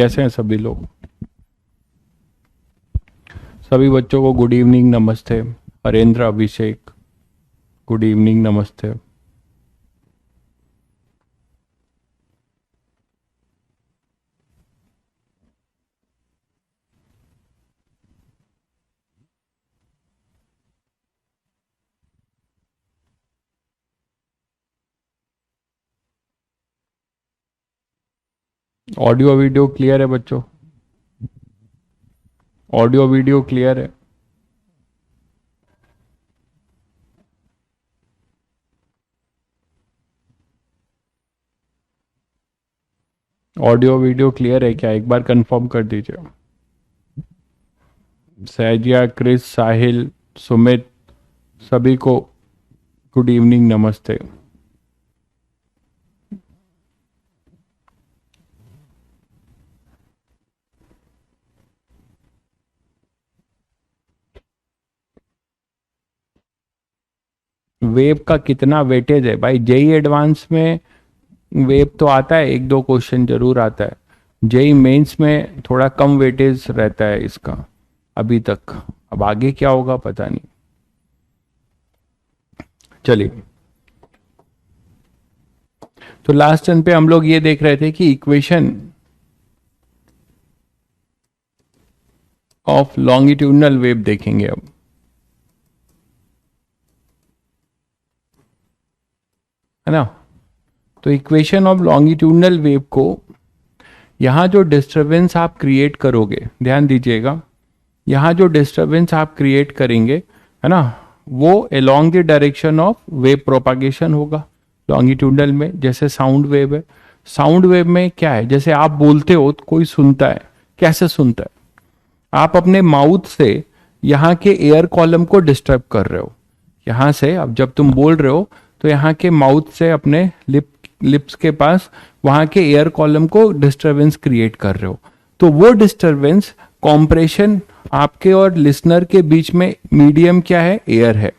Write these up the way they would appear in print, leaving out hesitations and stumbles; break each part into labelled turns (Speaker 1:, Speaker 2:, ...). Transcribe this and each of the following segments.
Speaker 1: कैसे हैं सभी लोग? सभी बच्चों को गुड इवनिंग, नमस्ते। हरेंद्र, अभिषेक, गुड इवनिंग, नमस्ते। ऑडियो वीडियो क्लियर है बच्चों? ऑडियो वीडियो क्लियर है? ऑडियो वीडियो क्लियर है क्या? एक बार कंफर्म कर दीजिए। सहजिया, क्रिस, साहिल, सुमित, सभी को गुड इवनिंग, नमस्ते। वेव का कितना वेटेज है भाई? जेई एडवांस में वेव तो आता है, एक दो क्वेश्चन जरूर आता है। जेई मेंस में थोड़ा कम वेटेज रहता है इसका अभी तक। अब आगे क्या होगा पता नहीं। चलिए, तो लास्ट टर्न पे हम लोग ये देख रहे थे कि इक्वेशन ऑफ लॉन्गिट्यूडनल वेव देखेंगे अब। है ना? तो इक्वेशन ऑफ लॉन्गिट्यूडनल वेव को, यहां जो डिस्टरबेंस आप क्रिएट करोगे, ध्यान दीजिएगा, यहां जो डिस्टरबेंस आप क्रिएट करेंगे, है ना, वो along the direction of wave propagation होगा लॉन्गिट्यूडनल में। जैसे साउंड वेव है, साउंड वेव में क्या है, जैसे आप बोलते हो तो कोई सुनता है। कैसे सुनता है? आप अपने माउथ से यहाँ के एयर कॉलम को डिस्टर्ब कर रहे हो। यहां से अब जब तुम बोल रहे हो तो यहाँ के माउथ से अपने लिप्स के पास वहां के एयर कॉलम को डिस्टरबेंस क्रिएट कर रहे हो। तो वो डिस्टरबेंस, कॉम्प्रेशन, आपके और लिसनर के बीच में मीडियम क्या है? एयर है।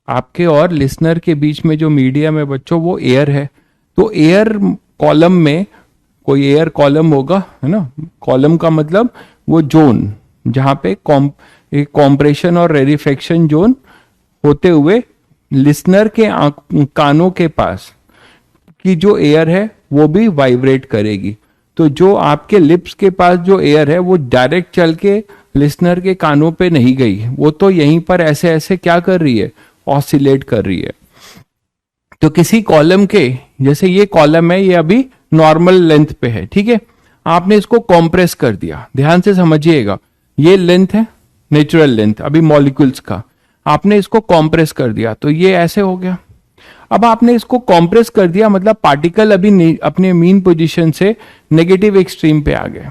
Speaker 1: आपके और लिसनर के बीच में जो मीडियम है बच्चों, वो एयर है। तो एयर कॉलम में कोई एयर कॉलम होगा, है ना। कॉलम का मतलब वो जोन जहां पे कॉम्प्रेशन और रेरिफेक्शन जोन होते हुए लिसनर के कानों के पास की जो एयर है वो भी वाइब्रेट करेगी। तो जो आपके लिप्स के पास जो एयर है वो डायरेक्ट चल के लिसनर के कानों पे नहीं गई, वो तो यहीं पर ऐसे ऐसे क्या कर रही है? ऑसिलेट कर रही है। तो किसी कॉलम के, जैसे ये कॉलम है, ये अभी नॉर्मल लेंथ पे है, ठीक है। आपने इसको कॉम्प्रेस कर दिया, ध्यान से समझिएगा। ये लेंथ है, नेचुरल लेंथ अभी मॉलिक्यूल्स का। आपने इसको कॉम्प्रेस कर दिया तो ये ऐसे हो गया। अब आपने इसको कॉम्प्रेस कर दिया, मतलब पार्टिकल अभी अपने मीन पोजीशन से नेगेटिव एक्सट्रीम पे आ गए,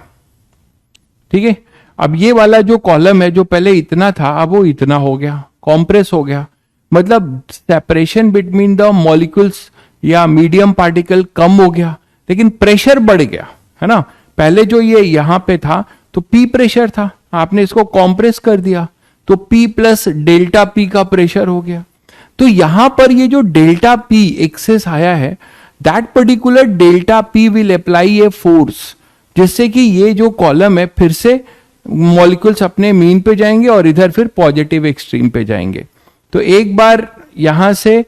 Speaker 1: ठीक है। अब ये वाला जो कॉलम है, जो पहले इतना था, अब वो इतना हो गया, कॉम्प्रेस हो गया। मतलब सेपरेशन बिटवीन द मॉलिक्यूल्स या मीडियम पार्टिकल कम हो गया, लेकिन प्रेशर बढ़ गया, है ना। पहले जो ये यहां पे था तो पी प्रेशर था, आपने इसको कॉम्प्रेस कर दिया तो पी प्लस डेल्टा पी का प्रेशर हो गया। तो यहां पर ये जो डेल्टा पी एक्सेस आया है, that particular delta P will apply a force, जिससे कि ये जो कॉलम है फिर से मॉलिक्यूल्स अपने मीन पे जाएंगे और इधर फिर पॉजिटिव एक्सट्रीम पे जाएंगे। तो एक बार यहां से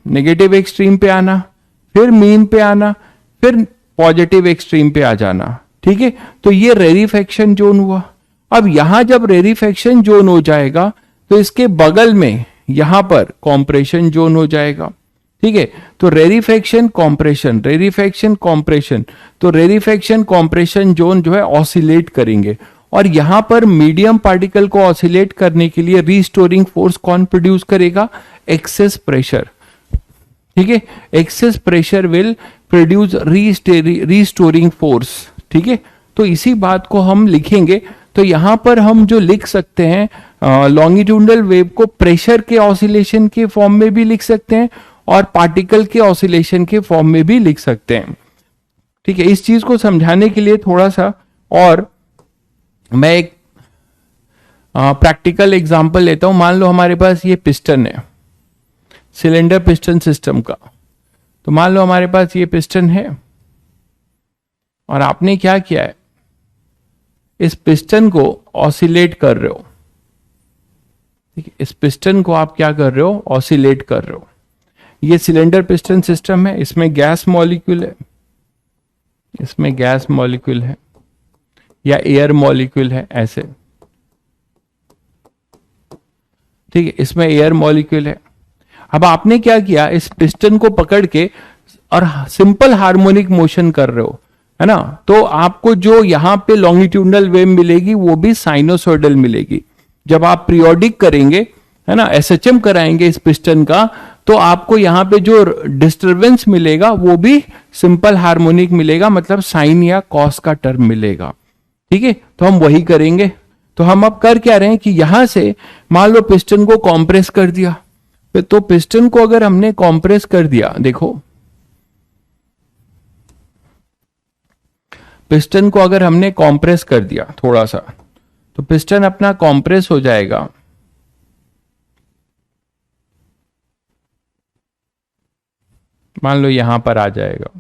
Speaker 1: नेगेटिव एक्सट्रीम पे आना, फिर मीन पे आना, फिर पॉजिटिव एक्सट्रीम पे आ जाना, ठीक है। तो ये रेरिफेक्शन जोन हुआ। अब यहां जब रेरिफेक्शन जोन हो जाएगा तो इसके बगल में यहां पर कॉम्प्रेशन जोन हो जाएगा, ठीक है। तो रेरिफेक्शन कॉम्प्रेशन, रेरिफेक्शन कॉम्प्रेशन, तो रेरिफेक्शन कॉम्प्रेशन जोन जो है ऑसिलेट करेंगे। और यहां पर मीडियम पार्टिकल को ऑसिलेट करने के लिए रीस्टोरिंग फोर्स कौन प्रोड्यूस करेगा? एक्सेस प्रेशर, ठीक है। Excess pressure will produce restoring force, ठीक है। तो इसी बात को हम लिखेंगे। तो यहां पर हम जो लिख सकते हैं लॉन्गिट्यूडनल वेव को प्रेशर के ऑसिलेशन के फॉर्म में भी लिख सकते हैं और पार्टिकल के ऑसिलेशन के फॉर्म में भी लिख सकते हैं, ठीक है। इस चीज को समझाने के लिए थोड़ा सा और मैं एक प्रैक्टिकल एग्जांपल लेता हूं। मान लो हमारे पास ये पिस्टन है, सिलेंडर पिस्टन सिस्टम का। तो मान लो हमारे पास ये पिस्टन है, और आपने क्या किया है, इस पिस्टन को ऑसिलेट कर रहे हो। ठीक है, इस पिस्टन को आप क्या कर रहे हो, ऑसिलेट कर रहे हो। ये सिलेंडर पिस्टन सिस्टम है, इसमें गैस मॉलिक्यूल है, इसमें गैस मॉलिक्यूल है या एयर मॉलिक्यूल है ऐसे। ठीक है, इसमें एयर मॉलिक्यूल है। अब आपने क्या किया, इस पिस्टन को पकड़ के और सिंपल हार्मोनिक मोशन कर रहे हो, है ना। तो आपको जो यहां पे लॉन्गिट्यूडनल वेव मिलेगी वो भी साइनोसॉइडल मिलेगी। जब आप पीरियोडिक करेंगे, है ना, एसएचएम कराएंगे इस पिस्टन का, तो आपको यहां पे जो डिस्टरबेंस मिलेगा वो भी सिंपल हार्मोनिक मिलेगा, मतलब साइन या कॉस का टर्म मिलेगा। ठीक है, तो हम वही करेंगे। तो हम अब कर क्या रहे हैं कि यहां से मान लो पिस्टन को कॉम्प्रेस कर दिया, तो पिस्टन को अगर हमने कॉम्प्रेस कर दिया, देखो पिस्टन को अगर हमने कॉम्प्रेस कर दिया थोड़ा सा, तो पिस्टन अपना कॉम्प्रेस हो जाएगा। मान लो यहां पर आ जाएगा।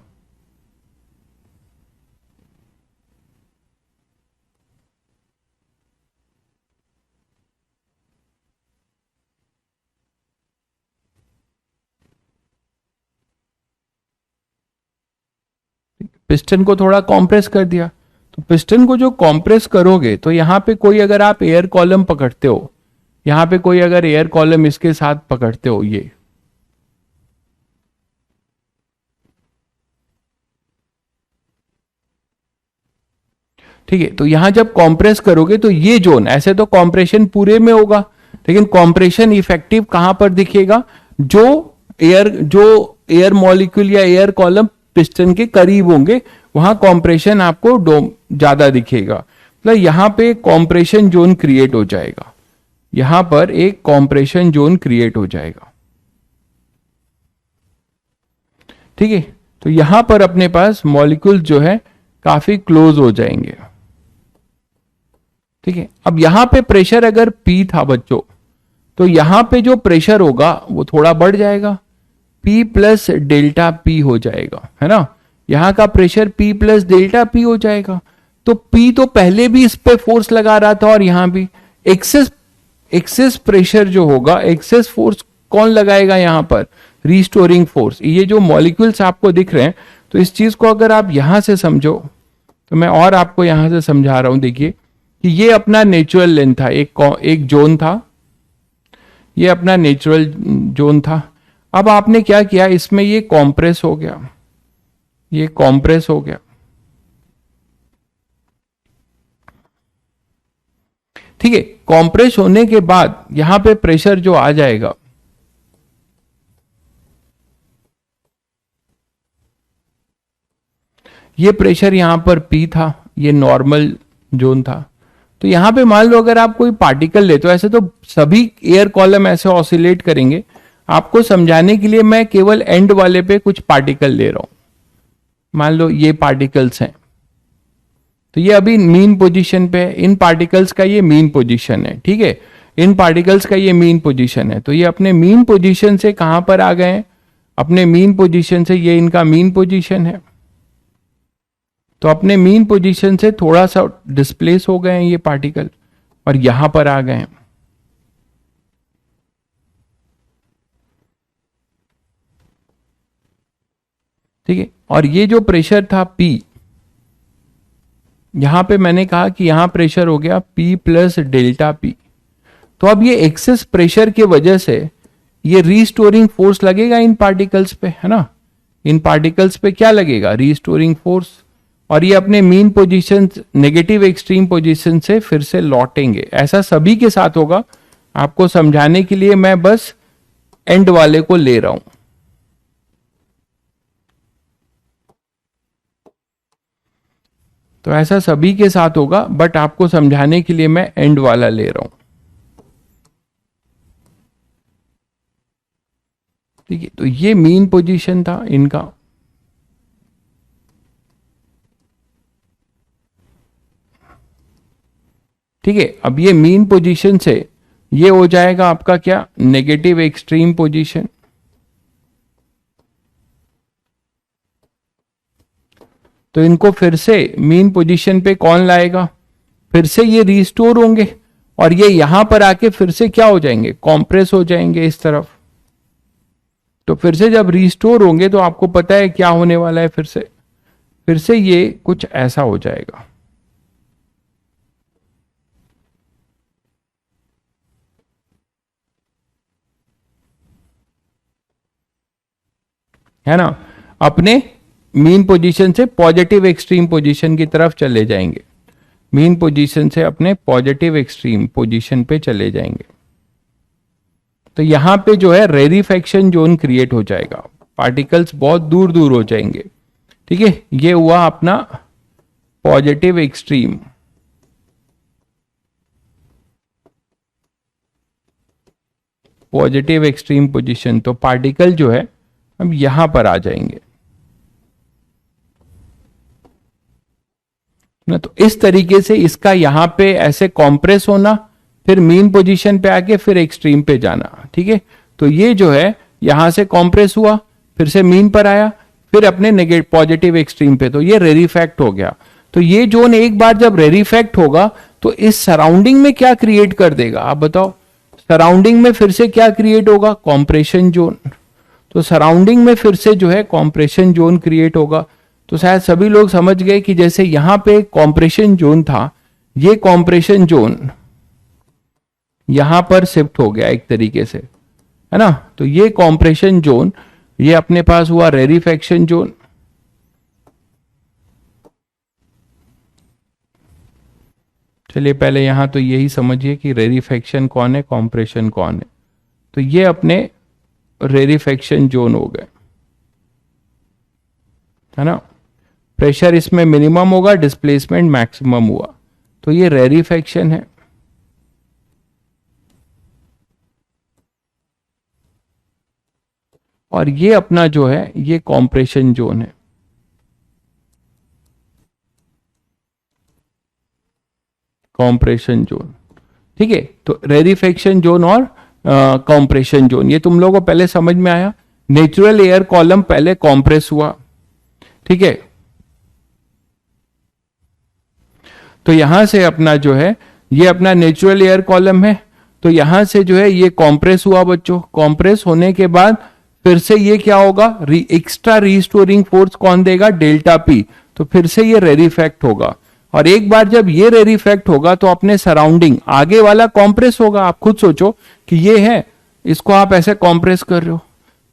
Speaker 1: पिस्टन को थोड़ा कॉम्प्रेस कर दिया, तो पिस्टन को जो कॉम्प्रेस करोगे तो यहां पे कोई अगर आप एयर कॉलम पकड़ते हो, यहां पे कोई अगर एयर कॉलम इसके साथ पकड़ते हो, ये ठीक है, तो यहां जब कॉम्प्रेस करोगे तो ये जोन, ऐसे तो कॉम्प्रेशन पूरे में होगा, लेकिन कॉम्प्रेशन इफेक्टिव कहां पर दिखेगा, जो एयर मॉलिक्यूल या एयर कॉलम पिस्टन के करीब होंगे, वहां कॉम्प्रेशन आपको ज्यादा दिखेगा। मतलब यहां पे कॉम्प्रेशन जोन क्रिएट हो जाएगा, यहां पर एक कॉम्प्रेशन जोन क्रिएट हो जाएगा। ठीक है, तो यहां पर अपने पास मॉलिक्यूल जो है काफी क्लोज हो जाएंगे। ठीक है, अब यहां पे प्रेशर अगर P था बच्चों, तो यहां पे जो प्रेशर होगा वो थोड़ा बढ़ जाएगा, P प्लस डेल्टा P हो जाएगा, है ना। यहां का pressure P plus delta P हो जाएगा। तो P तो पहले भी इस पे फोर्स लगा रहा था, और यहां भी एक्सेस प्रेशर जो होगा, एक्सेस फोर्स कौन लगाएगा यहां पर, रिस्टोरिंग फोर्स। ये जो मॉलिक्यूल्स आपको दिख रहे हैं, तो इस चीज को अगर आप यहां से समझो, तो मैं और आपको यहां से समझा रहा हूं। देखिए कि ये अपना नेचुरल लेंथ था, एक जोन था, ये अपना नेचुरल जोन था। अब आपने क्या किया, इसमें ये कॉम्प्रेस हो गया, ये कॉम्प्रेस हो गया। ठीक है, कॉम्प्रेस होने के बाद यहां पे प्रेशर जो आ जाएगा, ये प्रेशर यहां पर P था, ये नॉर्मल जोन था। तो यहां पे मान लो अगर आप कोई पार्टिकल लेते हो, ऐसे तो सभी एयर कॉलम ऐसे ऑसिलेट करेंगे, आपको समझाने के लिए मैं केवल एंड वाले पे कुछ पार्टिकल ले रहा हूं। मान लो ये पार्टिकल्स हैं, तो ये अभी मीन पोजीशन पे है, इन पार्टिकल्स का ये मीन पोजीशन है। ठीक है, इन पार्टिकल्स का ये मीन पोजीशन है। तो ये अपने मीन पोजीशन से कहां पर आ गए हैं, अपने मीन पोजीशन से, ये इनका मीन पोजीशन है, तो अपने मीन पोजीशन से थोड़ा सा डिस्प्लेस हो गए हैं ये पार्टिकल, और यहां पर आ गए हैं। ठीक है, और ये जो प्रेशर था P, यहां पे मैंने कहा कि यहां प्रेशर हो गया P प्लस डेल्टा P। तो अब ये एक्सेस प्रेशर के वजह से ये रीस्टोरिंग फोर्स लगेगा इन पार्टिकल्स पे, है ना। इन पार्टिकल्स पे क्या लगेगा, रीस्टोरिंग फोर्स, और ये अपने mean position, negative extreme position से फिर से लौटेंगे। ऐसा सभी के साथ होगा, आपको समझाने के लिए मैं बस एंड वाले को ले रहा हूं। तो ऐसा सभी के साथ होगा, बट आपको समझाने के लिए मैं एंड वाला ले रहा हूं। ठीक है, तो ये मीन पोजीशन था इनका। ठीक है, अब ये मीन पोजीशन से ये हो जाएगा आपका क्या, नेगेटिव एक्सट्रीम पोजीशन। तो इनको फिर से मीन पोजीशन पे कौन लाएगा, फिर से ये रिस्टोर होंगे और ये यहां पर आके फिर से क्या हो जाएंगे, कॉम्प्रेस हो जाएंगे इस तरफ। तो फिर से जब रिस्टोर होंगे तो आपको पता है क्या होने वाला है, फिर से ये कुछ ऐसा हो जाएगा। है ना, अपने मीन पोजीशन से पॉजिटिव एक्सट्रीम पोजीशन की तरफ चले जाएंगे, मीन पोजीशन से अपने पॉजिटिव एक्सट्रीम पोजीशन पे चले जाएंगे। तो यहां पे जो है रेरिफेक्शन जोन क्रिएट हो जाएगा, पार्टिकल्स बहुत दूर दूर हो जाएंगे। ठीक है, ये हुआ अपना positive extreme. Positive extreme position, तो पार्टिकल जो है अब यहां पर आ जाएंगे ना। तो इस तरीके से इसका यहां पे ऐसे कॉम्प्रेस होना, फिर मीन पोजीशन पे आके फिर एक्सट्रीम पे जाना। ठीक है, तो ये जो है यहां से कॉम्प्रेस हुआ, फिर से मीन पर आया, फिर अपने नेगेटिव पॉजिटिव एक्सट्रीम पे, तो ये रेरिफैक्ट हो गया। तो ये जोन एक बार जब रेरिफैक्ट होगा तो इस सराउंडिंग में क्या क्रिएट कर देगा, आप बताओ। सराउंडिंग में फिर से क्या क्रिएट होगा, कॉम्प्रेशन जोन। तो सराउंडिंग में फिर से जो है कॉम्प्रेशन जोन क्रिएट होगा। तो शायद सभी लोग समझ गए कि जैसे यहां पे कॉम्प्रेशन जोन था, ये कॉम्प्रेशन जोन यहां पर शिफ्ट हो गया एक तरीके से, है ना। तो ये कॉम्प्रेशन जोन, ये अपने पास हुआ रेरिफेक्शन जोन। चलिए पहले यहां तो यही समझिए कि रेरिफेक्शन कौन है, कॉम्प्रेशन कौन है। तो ये अपने रेरिफेक्शन जोन हो गए, है ना। प्रेशर इसमें मिनिमम होगा, डिस्प्लेसमेंट मैक्सिमम हुआ, तो ये रेरिफेक्शन है। और ये अपना जो है ये कॉम्प्रेशन जोन है। कॉम्प्रेशन जोन, ठीक है। तो रेरिफेक्शन जोन और कॉम्प्रेशन जोन, ये तुम लोगों को पहले समझ में आया। नेचुरल एयर कॉलम पहले कॉम्प्रेस हुआ, ठीक है। तो यहां से अपना जो है ये अपना नेचुरल एयर कॉलम है, तो यहां से जो है ये कॉम्प्रेस हुआ बच्चों। कॉम्प्रेस होने के बाद फिर से ये क्या होगा, एक्स्ट्रा रिस्टोरिंग फोर्स कौन देगा, डेल्टा पी। तो फिर से ये रेरिफैक्ट होगा, और एक बार जब ये रेरिफैक्ट होगा तो अपने सराउंडिंग आगे वाला कॉम्प्रेस होगा। आप खुद सोचो कि ये है, इसको आप ऐसे कॉम्प्रेस कर रहे हो,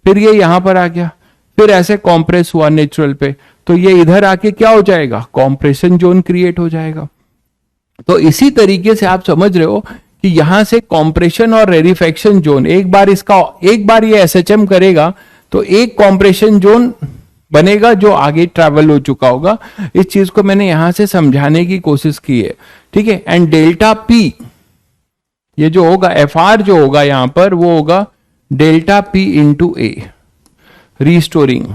Speaker 1: फिर ये यहां पर आ गया, फिर ऐसे कॉम्प्रेस हुआ नेचुरल पे, तो ये इधर आके क्या हो जाएगा, कॉम्प्रेशन जोन क्रिएट हो जाएगा। तो इसी तरीके से आप समझ रहे हो कि यहां से कॉम्प्रेशन और रेरिफेक्शन जोन, एक बार ये एसएचएम करेगा तो एक कॉम्प्रेशन जोन बनेगा जो आगे ट्रैवल हो चुका होगा। इस चीज को मैंने यहां से समझाने की कोशिश की है, ठीक है। एंड डेल्टा पी, ये जो होगा एफ आर जो होगा यहां पर, वो होगा delta p into A, restoring.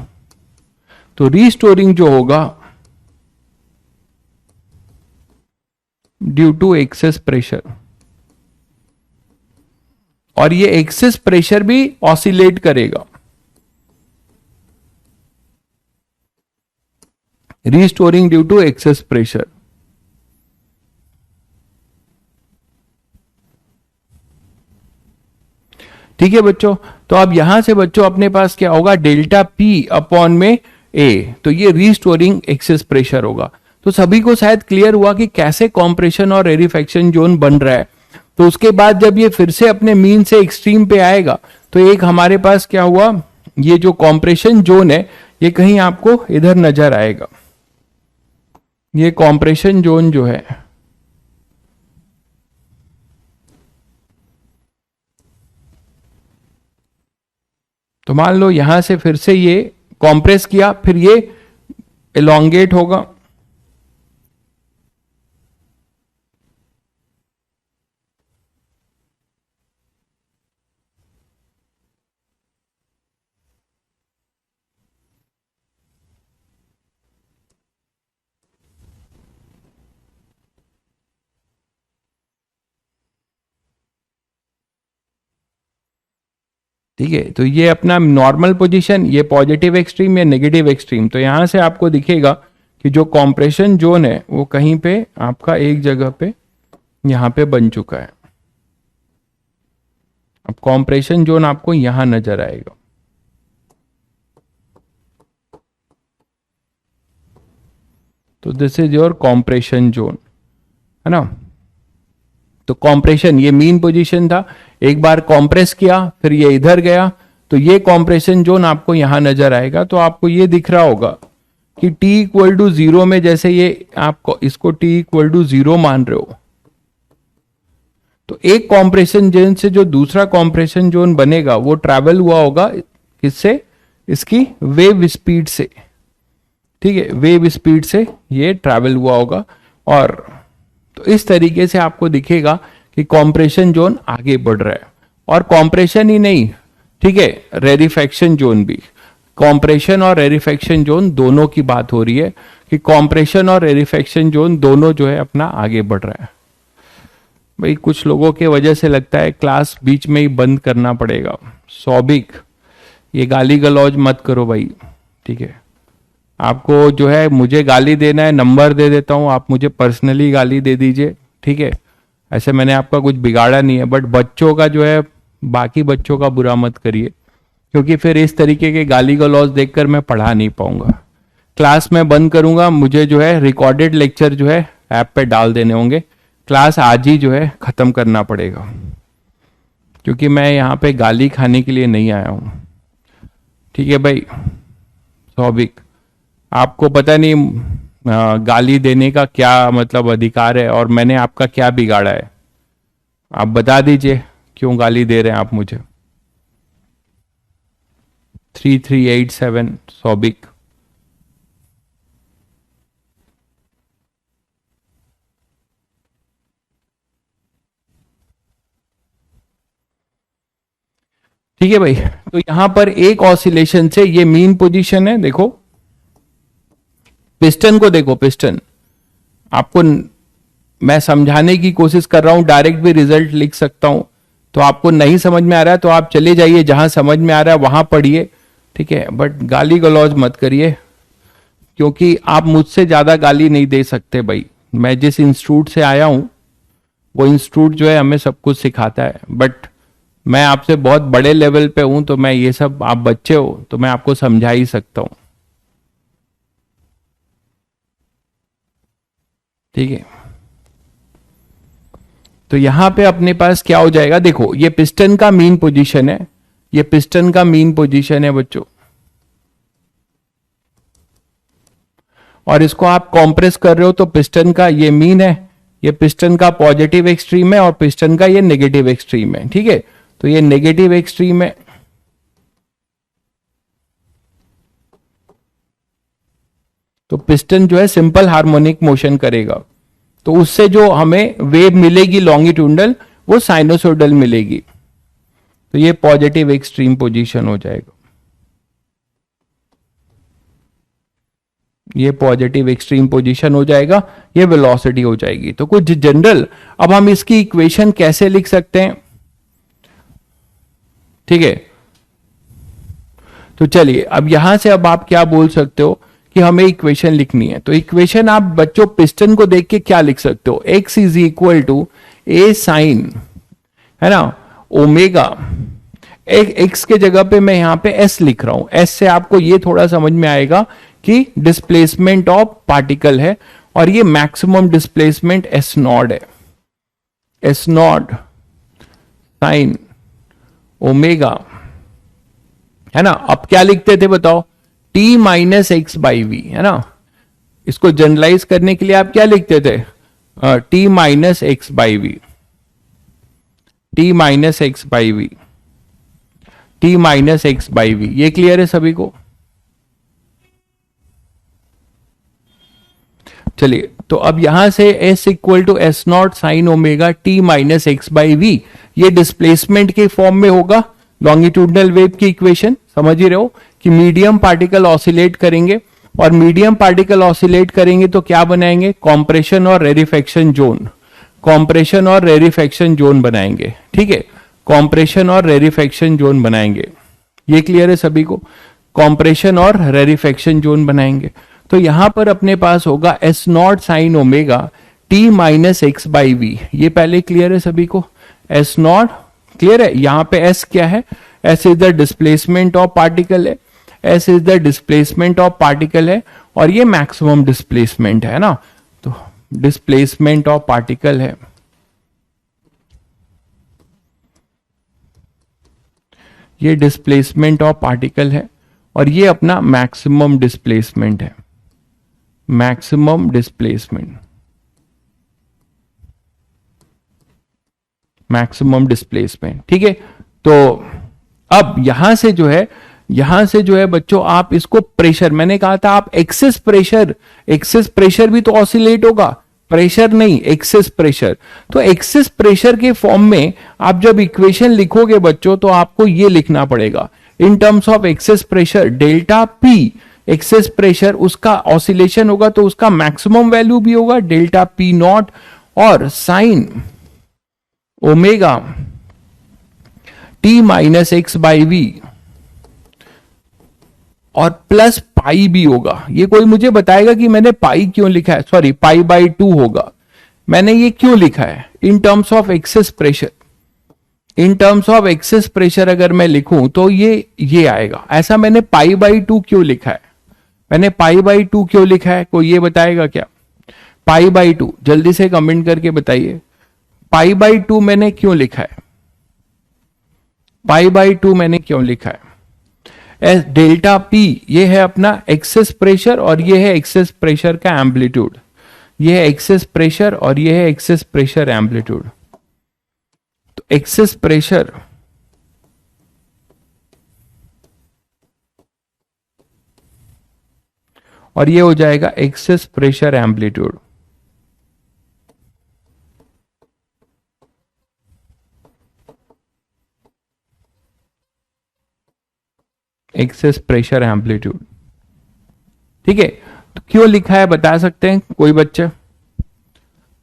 Speaker 1: तो रीस्टोरिंग जो होगा ड्यू टू एक्सेस प्रेशर, और ये एक्सेस प्रेशर भी ऑसिलेट करेगा। Restoring due to excess pressure. ठीक है बच्चों, तो अब यहां से बच्चों अपने पास क्या होगा, डेल्टा पी अपॉन में ए, तो ये रीस्टोरिंग एक्सेस प्रेशर होगा। तो सभी को शायद क्लियर हुआ कि कैसे कॉम्प्रेशन और रेरिफेक्शन जोन बन रहा है। तो उसके बाद जब ये फिर से अपने मीन से एक्सट्रीम पे आएगा तो एक हमारे पास क्या हुआ, ये जो कॉम्प्रेशन जोन है ये कहीं आपको इधर नजर आएगा। ये कॉम्प्रेशन जोन जो है, तो मान लो यहां से फिर से ये कॉम्प्रेस किया, फिर ये एलोंगेट होगा, ठीक है। तो ये अपना नॉर्मल पोजीशन, ये पॉजिटिव एक्सट्रीम या नेगेटिव एक्सट्रीम। तो यहां से आपको दिखेगा कि जो कॉम्प्रेशन जोन है वो कहीं पे आपका एक जगह पे यहां पे बन चुका है। अब कॉम्प्रेशन जोन आपको यहां नजर आएगा। तो this is your compression zone, है ना। तो कॉम्प्रेशन, ये मीन पोजीशन था, एक बार कॉम्प्रेस किया फिर ये इधर गया, तो ये कॉम्प्रेशन जोन आपको यहां नजर आएगा। तो आपको ये दिख रहा होगा कि t इक्वल टू 0 में जैसे ये आपको इसको t इक्वल टू 0 मान रहे हो, तो एक कॉम्प्रेशन जोन से जो दूसरा कॉम्प्रेशन जोन बनेगा वो ट्रैवल हुआ होगा किससे, इसकी वेव स्पीड से, ठीक है, वेव स्पीड से ये ट्रैवल हुआ होगा। और तो इस तरीके से आपको दिखेगा कि कॉम्प्रेशन जोन आगे बढ़ रहा है। और कॉम्प्रेशन ही नहीं, ठीक है, रेरिफेक्शन जोन भी, कॉम्प्रेशन और रेरिफेक्शन जोन दोनों की बात हो रही है कि कॉम्प्रेशन और रेरिफेक्शन जोन दोनों जो है अपना आगे बढ़ रहा है। भाई कुछ लोगों के वजह से लगता है क्लास बीच में ही बंद करना पड़ेगा। सौबिक, ये गाली गलौज मत करो भाई, ठीक है। आपको जो है मुझे गाली देना है, नंबर दे देता हूं, आप मुझे पर्सनली गाली दे दीजिए, ठीक है। ऐसे मैंने आपका कुछ बिगाड़ा नहीं है, बट बच्चों का जो है, बाकी बच्चों का बुरा मत करिए, क्योंकि फिर इस तरीके के गाली गलौज देखकर मैं पढ़ा नहीं पाऊंगा। क्लास में बंद करूंगा, मुझे जो है रिकॉर्डेड लेक्चर जो है ऐप पे डाल देने होंगे। क्लास आज ही जो है खत्म करना पड़ेगा, क्योंकि मैं यहाँ पे गाली खाने के लिए नहीं आया हूं, ठीक है भाई। सौबिक, आपको पता नहीं गाली देने का क्या मतलब अधिकार है, और मैंने आपका क्या बिगाड़ा है, आप बता दीजिए क्यों गाली दे रहे हैं आप मुझे। 3387 सौबिक, ठीक है भाई। तो यहां पर एक ऑसिलेशन से, ये मीन पोजीशन है, देखो पिस्टन को देखो, पिस्टन आपको मैं समझाने की कोशिश कर रहा हूं, डायरेक्ट भी रिजल्ट लिख सकता हूं। तो आपको नहीं समझ में आ रहा है तो आप चले जाइए, जहां समझ में आ रहा है वहां पढ़िए, ठीक है। बट गाली गलौज मत करिए, क्योंकि आप मुझसे ज्यादा गाली नहीं दे सकते भाई। मैं जिस इंस्टीट्यूट से आया हूं वो इंस्टीट्यूट जो है हमें सब कुछ सिखाता है, बट मैं आपसे बहुत बड़े लेवल पे हूं, तो मैं ये सब, आप बच्चे हो तो मैं आपको समझा ही सकता हूं, ठीक है। तो यहां पे अपने पास क्या हो जाएगा, देखो ये पिस्टन का मीन पोजीशन है, ये पिस्टन का मीन पोजीशन है बच्चों, और इसको आप कॉम्प्रेस कर रहे हो तो पिस्टन का ये मीन है, ये पिस्टन का पॉजिटिव एक्सट्रीम है और पिस्टन का ये नेगेटिव एक्सट्रीम है, ठीक है। तो ये नेगेटिव एक्सट्रीम है, तो पिस्टन जो है सिंपल हार्मोनिक मोशन करेगा, तो उससे जो हमें वेव मिलेगी लॉन्गिट्यूडनल, वो साइनोसोडल मिलेगी। तो ये पॉजिटिव एक्सट्रीम पोजीशन हो जाएगा, ये पॉजिटिव एक्सट्रीम पोजीशन हो जाएगा, ये वेलोसिटी हो जाएगी। तो कुछ जनरल, अब हम इसकी इक्वेशन कैसे लिख सकते हैं, ठीक है। तो चलिए अब यहां से अब आप क्या बोल सकते हो कि हमें इक्वेशन लिखनी है। तो इक्वेशन आप बच्चों पिस्टन को देख के क्या लिख सकते हो, x is equal to a sine, है ना, ओमेगा, x के जगह पे मैं यहां पे s लिख रहा हूं। s से आपको ये थोड़ा समझ में आएगा कि डिस्प्लेसमेंट ऑफ पार्टिकल है, और ये मैक्सिमम डिस्प्लेसमेंट s नॉट है, s नॉट साइन ओमेगा, है ना। अब क्या लिखते थे बताओ, t minus x by v, है ना। इसको जनरलाइज करने के लिए आप क्या लिखते थे, t minus x by v, t minus x by v, t minus x by v. ये क्लियर है सभी को। चलिए, तो अब यहां से s equal to s naught sine omega t minus x by v, ये डिस्प्लेसमेंट के फॉर्म में होगा लॉन्गिट्यूडनल वेव की इक्वेशन। समझ ही रहे हो कि मीडियम पार्टिकल ऑसिलेट करेंगे, और मीडियम पार्टिकल ऑसिलेट करेंगे तो क्या बनाएंगे, कॉम्प्रेशन और रेरिफेक्शन जोन, कॉम्प्रेशन और रेरिफेक्शन जोन बनाएंगे, ठीक है, कॉम्प्रेशन और रेरिफेक्शन जोन बनाएंगे। ये क्लियर है सभी को, कॉम्प्रेशन और रेरिफेक्शन जोन बनाएंगे। तो यहां पर अपने पास होगा s naught sine omega t minus x by v. ये पहले क्लियर है सभी को? एस नॉट क्लियर है? यहां पे एस क्या है? S is the displacement of particle है, S is the displacement of particle है, और ये मैक्सिमम डिस्प्लेसमेंट है ना, तो डिस्प्लेसमेंट ऑफ पार्टिकल है। ये डिस्प्लेसमेंट ऑफ पार्टिकल है और ये अपना मैक्सिमम डिस्प्लेसमेंट है, मैक्सिमम डिस्प्लेसमेंट, मैक्सिमम डिस्प्लेसमेंट। ठीक है, तो अब यहां से जो है, यहां से जो है बच्चों आप इसको प्रेशर, मैंने कहा था आप एक्सेस प्रेशर, एक्सेस प्रेशर भी तो ऑसिलेट होगा, प्रेशर नहीं एक्सेस प्रेशर। तो एक्सेस प्रेशर के फॉर्म में आप जब इक्वेशन लिखोगे बच्चों तो आपको ये लिखना पड़ेगा in terms of excess pressure delta p, excess pressure उसका ऑसिलेशन होगा तो उसका मैक्सिमम वैल्यू भी होगा डेल्टा पी नॉट, और sine omega t minus x by v और प्लस पाई भी होगा। ये कोई मुझे बताएगा कि मैंने पाई क्यों लिखा है, सॉरी पाई बाई 2 होगा, मैंने ये क्यों लिखा है इन terms of excess pressure. In terms of excess pressure अगर मैं लिखूं तो ये आएगा, ऐसा मैंने पाई बाई 2 क्यों लिखा है, मैंने पाई बाई 2 क्यों लिखा है, कोई ये बताएगा क्या? पाई बाई 2 जल्दी से कमेंट करके बताइए, पाई बाई 2 मैंने क्यों लिखा है, पाई बाई 2 मैंने क्यों लिखा है? डेल्टा पी ये है अपना एक्सेस प्रेशर और ये है एक्सेस प्रेशर का एम्पलीट्यूड, ये है एक्सेस प्रेशर और ये है एक्सेस प्रेशर एम्पलीट्यूड। तो एक्सेस प्रेशर और ये हो जाएगा access pressure amplitude. Access pressure amplitude. ठीक है, तो क्यों लिखा है बता सकते हैं कोई बच्चा?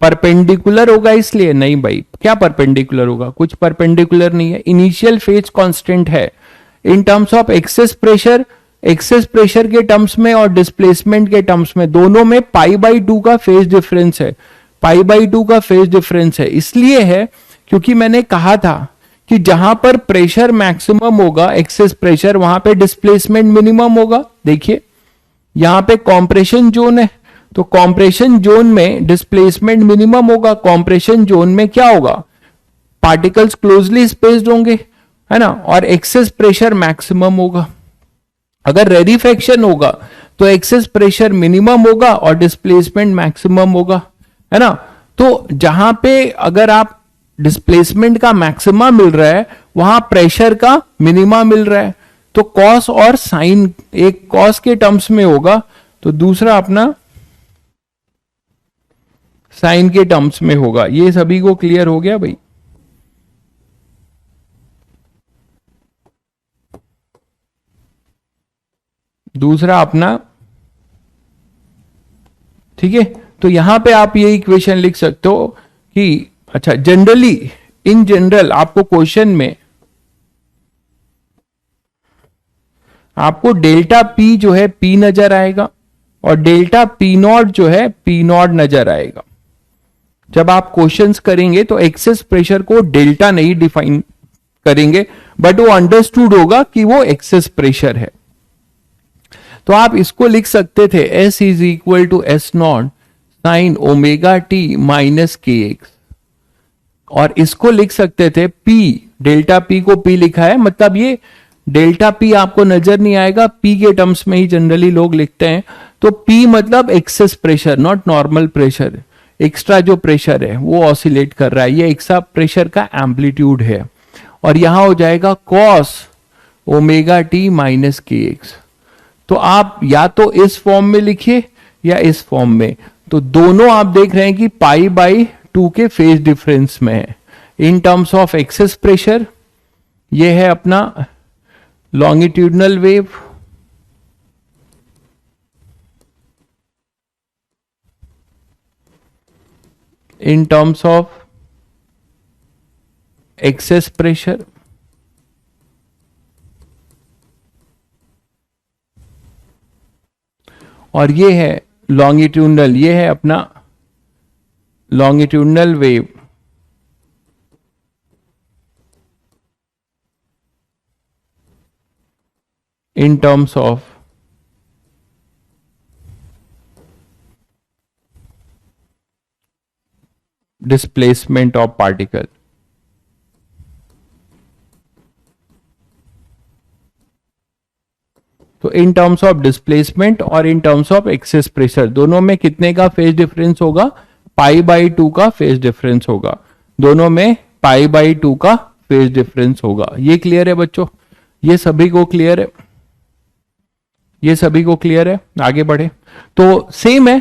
Speaker 1: परपेंडिकुलर होगा इसलिए? नहीं भाई, क्या परपेंडिकुलर होगा, कुछ परपेंडिकुलर नहीं है, इनिशियल फेज कांस्टेंट है। इन terms of excess pressure, excess pressure के टर्म्स में और डिस्प्लेसमेंट के टर्म्स में दोनों में पाई बाई 2 का फेज डिफरेंस है, पाई बाई 2 का फेज डिफरेंस है। इसलिए है क्योंकि मैंने कहा था कि जहां पर प्रेशर मैक्सिमम होगा एक्सेस प्रेशर, वहां पे डिस्प्लेसमेंट मिनिमम होगा। देखिए यहां पे कॉम्प्रेशन जोन है, तो कॉम्प्रेशन जोन में डिस्प्लेसमेंट मिनिमम होगा, कॉम्प्रेशन जोन में क्या होगा, पार्टिकल्स क्लोजली स्पेस्ड होंगे, है ना, और एक्सेस प्रेशर मैक्सिमम होगा। अगर रेडिफेक्शन होगा तो एक्सेस प्रेशर मिनिमम होगा और डिस्प्लेसमेंट मैक्सिमम होगा, है ना। तो जहां पे अगर आप डिस्प्लेसमेंट का मैक्सिमा मिल रहा है वहां प्रेशर का मिनिमा मिल रहा है, तो कॉस और साइन एक कॉस के टर्म्स में होगा तो दूसरा अपना साइन के टर्म्स में होगा। ये सभी को क्लियर हो गया भाई? दूसरा अपना, ठीक है। तो यहां पे आप ये इक्वेशन लिख सकते हो कि अच्छा जनरली, इन जनरल आपको क्वेश्चन में आपको डेल्टा पी जो है पी नजर आएगा और डेल्टा पी नॉट जो है पी नॉट नजर आएगा। जब आप क्वेश्चंस करेंगे तो एक्सेस प्रेशर को डेल्टा नहीं डिफाइन करेंगे, बट वो अंडरस्टूड होगा कि वो एक्सेस प्रेशर है। तो आप इसको लिख सकते थे S is equal to s naught sine omega t minus k x, और इसको लिख सकते थे P, डेल्टा P को P लिखा है, मतलब ये डेल्टा P आपको नजर नहीं आएगा, P के टर्म्स में ही जनरली लोग लिखते हैं। तो P मतलब excess pressure, not normal pressure, extra जो प्रेशर है वो ऑसिलेट कर रहा है, ये एक्स्ट्रा प्रेशर का एम्पलीट्यूड है। और यहां हो जाएगा cos omega t minus k x. तो आप या तो इस फॉर्म में लिखिए या इस फॉर्म में, तो दोनों आप देख रहे हैं कि पाई बाई 2 के फेज डिफरेंस में है। इन टर्म्स ऑफ एक्सेस प्रेशर ये है अपना longitudinal wave, in terms of excess pressure और ये है लॉन्गिट्यूडनल, ये है अपना longitudinal wave in terms of displacement of particle. तो इन टर्म्स ऑफ डिस्प्लेसमेंट और इन टर्म्स ऑफ एक्सेस प्रेशर, दोनों में कितने का फेज डिफरेंस होगा? π/2 का फेज डिफरेंस होगा, दोनों में π/2 का फेज डिफरेंस होगा। ये क्लियर है बच्चों? ये सभी को क्लियर है? ये सभी को क्लियर है? आगे बढ़े तो सेम है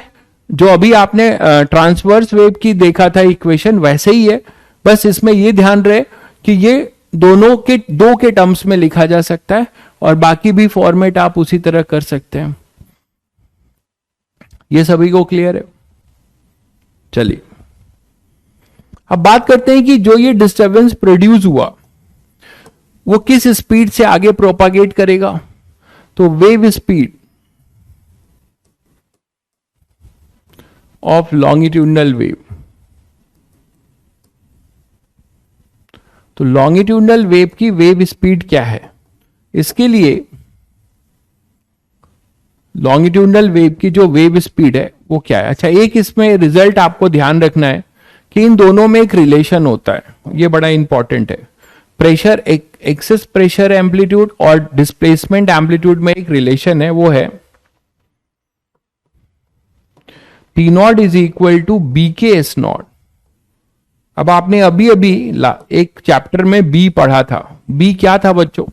Speaker 1: जो अभी आपने ट्रांसवर्स वेव की देखा था इक्वेशन, वैसे ही है, बस इसमें ये ध्यान रहे कि ये दोनों के दो के टर्म्स में लिखा जा सकता है और बाकी भी फॉर्मेट आप उसी तरह कर सकते हैं। ये सभी को क्लियर है? चलिए अब बात करते हैं कि जो ये डिस्टरबेंस प्रोड्यूस हुआ वो किस स्पीड से आगे प्रोपागेट करेगा। तो wave speed of longitudinal wave, तो लॉन्गिट्यूडनल वेव की वेव स्पीड क्या है? इसके लिए लॉन्गिट्यूडनल वेव की जो वेव स्पीड है वो क्या है? अच्छा, एक इसमें रिजल्ट आपको ध्यान रखना है कि इन दोनों में एक रिलेशन होता है, ये बड़ा इंपॉर्टेंट है। प्रेशर, एक्सेस प्रेशर एम्पलीट्यूड और डिस्प्लेसमेंट एम्पलीट्यूड में एक रिलेशन है, वो है P naught is equal to B के एस नॉट। अब आपने अभी अभी एक चैप्टर में बी पढ़ा था। बी क्या था बच्चों?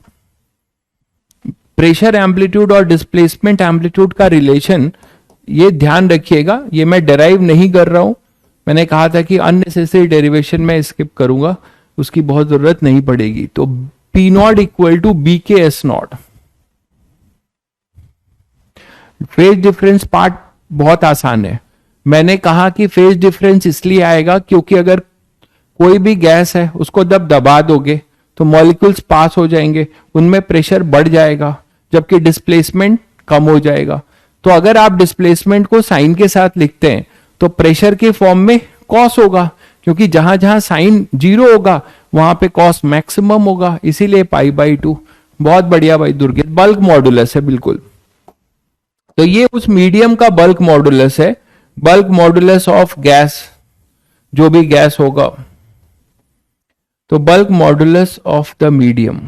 Speaker 1: प्रेशर एम्पलीट्यूड और डिस्प्लेसमेंट एम्पलीट्यूड का रिलेशन। ये ध्यान रखिएगा, ये मैं डेराइव नहीं कर रहा हूं, मैंने कहा था कि अननेसेसरी डेरिवेशन में स्किप करूंगा, उसकी बहुत जरूरत नहीं पड़ेगी। तो P naught equal to B के S naught. Phase difference part बहुत आसान है। मैंने कहा कि फेज डिफरेंस इसलिए आएगा क्योंकि अगर कोई भी गैस है उसको जब दबा दोगे तो मॉलिक्यूल्स पास हो जाएंगे, उनमें प्रेशर बढ़ जाएगा जबकि डिस्प्लेसमेंट कम हो जाएगा। तो अगर आप डिस्प्लेसमेंट को साइन के साथ लिखते हैं तो प्रेशर के फॉर्म में कॉस होगा, क्योंकि जहां जहां साइन जीरो होगा वहां पे कॉस मैक्सिमम होगा, इसीलिए π/2। बहुत बढ़िया भाई दुर्गेश, बल्क मॉडुलस है बिल्कुल। तो ये उस मीडियम का बल्क मॉडुलस है, बल्क मॉडुलस ऑफ गैस, जो भी गैस होगा। तो bulk modulus of the medium,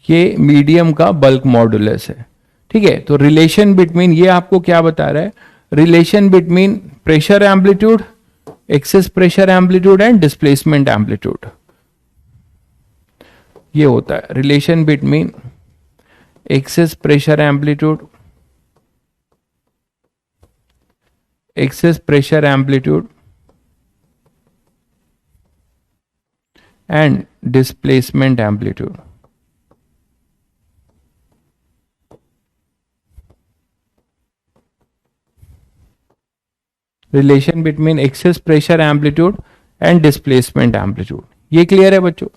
Speaker 1: ये मीडियम का बल्क मॉडुलस है। ठीक है, तो रिलेशन बिटवीन, ये आपको क्या बता रहा है? Relation between pressure amplitude, access pressure amplitude and displacement amplitude, ये होता है relation between access pressure amplitude, access pressure amplitude and displacement amplitude. Relation between access pressure amplitude and displacement amplitude, ये क्लियर है बच्चों?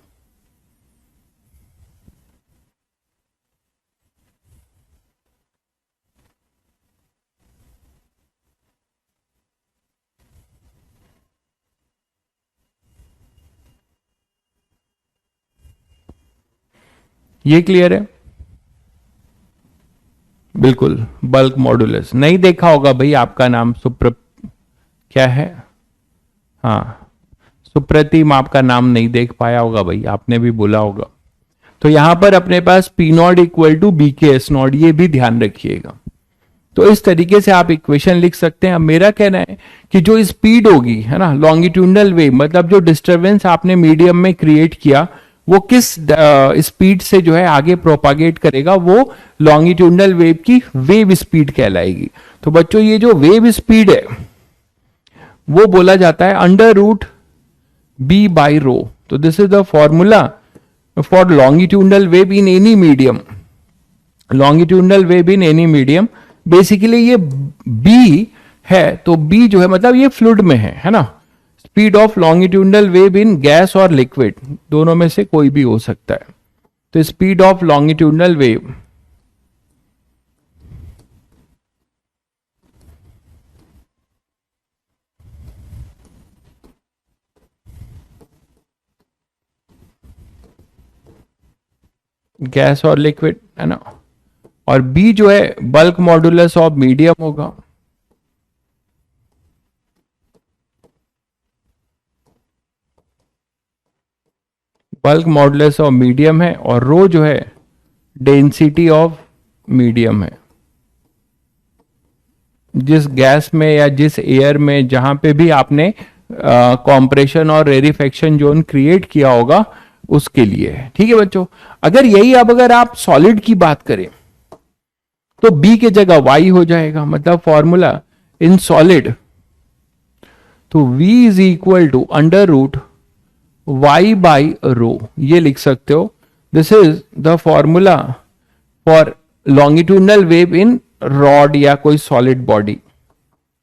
Speaker 1: ये क्लियर है? बिल्कुल, bulk modulus नहीं देखा होगा भाई, आपका नाम क्या है? हाँ, सुप्रतिम आपका नाम नहीं देख पाया होगा भाई, आपने भी बोला होगा। तो यहां पर अपने पास P naught equal to B के एस नॉट, ये भी ध्यान रखिएगा। तो इस तरीके से आप इक्वेशन लिख सकते हैं। अब मेरा कहना है कि जो स्पीड होगी, है ना, लॉन्गिट्यूडनल वेव, मतलब जो डिस्टरबेंस आपने मीडियम में क्रिएट किया वो किस स्पीड से जो है आगे प्रोपागेट करेगा, वो लॉन्गिट्यूडनल वेव की वेव स्पीड कहलाएगी। तो बच्चों ये जो वेव स्पीड है वो बोला जाता है √b/ρ। तो this is the formula for longitudinal wave in any medium, longitudinal wave in any medium. Basically ये b है, तो b जो है मतलब ये फ्लूइड में है ना। Speed of longitudinal wave in gas और लिक्विड, दोनों में से कोई भी हो सकता है। तो speed of longitudinal wave gas और लिक्विड, है ना। और बी जो है बल्क मॉडुलस ऑफ मीडियम होगा। बल्क मॉडुलस ऑफ मीडियम है, और रो जो है डेंसिटी ऑफ मीडियम है। जिस गैस में या जिस एयर में जहां पे भी आपने कॉम्प्रेशन और रेरिफेक्शन जोन क्रिएट किया होगा उसके लिए है। ठीक है बच्चों, अगर यही अब अगर आप सॉलिड की बात करें तो बी के जगह वाई हो जाएगा, मतलब फॉर्मूला इन सॉलिड, तो V is equal to under root y by rho, ये लिख सकते हो। This is the formula for longitudinal wave in rod या कोई सॉलिड बॉडी,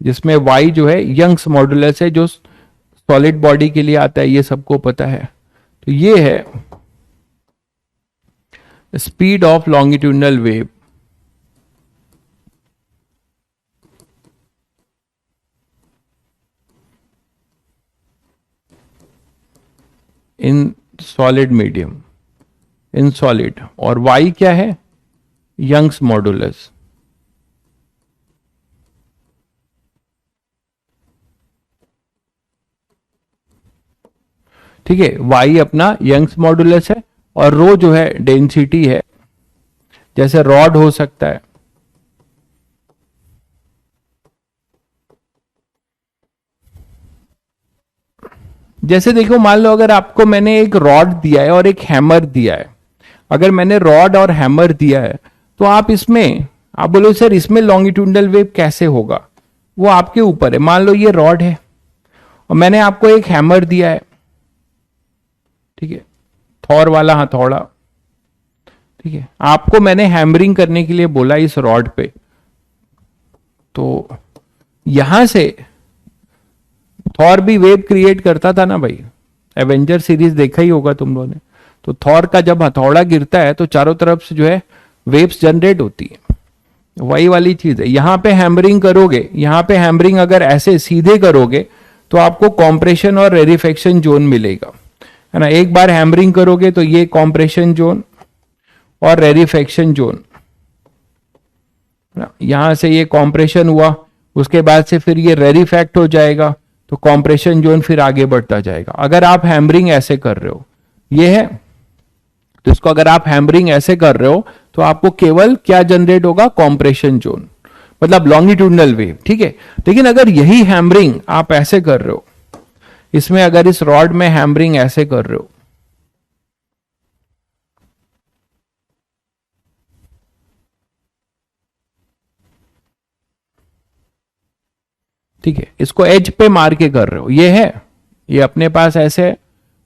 Speaker 1: जिसमें y जो है यंग्स मॉडुलस है जो सॉलिड बॉडी के लिए आता है, ये सबको पता है। तो ये है speed of longitudinal wave in solid medium, in solid, और y क्या है, यंग्स मॉडुलस। ठीक है, y अपना यंग्स मॉडुलस है, और रो जो है डेंसिटी है, जैसे रॉड हो सकता है। जैसे देखो, मान लो अगर आपको मैंने एक रॉड दिया है और एक हैमर दिया है, अगर मैंने रॉड और हैमर दिया है तो आप इसमें, आप बोलो सर इसमें लॉन्गिट्यूडनल वेव कैसे होगा, वो आपके ऊपर है। मान लो ये रॉड है और मैंने आपको एक हैमर दिया है, ठीक है, थॉर वाला हथौड़ा, ठीक है, आपको मैंने हैमरिंग करने के लिए बोला इस रॉड पे, तो यहां से थॉर भी वेव क्रिएट करता था ना भाई, एवेंजर सीरीज देखा ही होगा तुम लोगों ने। तो थॉर का जब हथौड़ा गिरता है तो चारों तरफ से जो है वेव्स जनरेट होती है, वही वाली चीज है। यहां पे हैमरिंग करोगे, यहां पे हैमरिंग अगर ऐसे सीधे करोगे तो आपको कॉम्प्रेशन और रेरिफेक्शन जोन मिलेगा, है ना। एक बार हैमरिंग करोगे तो ये कॉम्प्रेशन जोन और रेरिफेक्शन जोन, यहां से ये कॉम्प्रेशन हुआ, उसके बाद से फिर ये रेरिफेक्ट हो जाएगा, तो कॉम्प्रेशन जोन फिर आगे बढ़ता जाएगा। अगर आप हैमरिंग ऐसे कर रहे हो, ये है, तो इसको अगर आप हैमरिंग ऐसे कर रहे हो तो आपको केवल क्या जनरेट होगा, कॉम्प्रेशन जोन, मतलब लॉन्गिट्यूडनल वेव। ठीक है, लेकिन अगर यही हैमरिंग आप ऐसे कर रहे हो, इसमें अगर इस रॉड में हैमरिंग ऐसे कर रहे हो, ठीक है, इसको एज पे मार के कर रहे हो, ये है, ये अपने पास ऐसे है,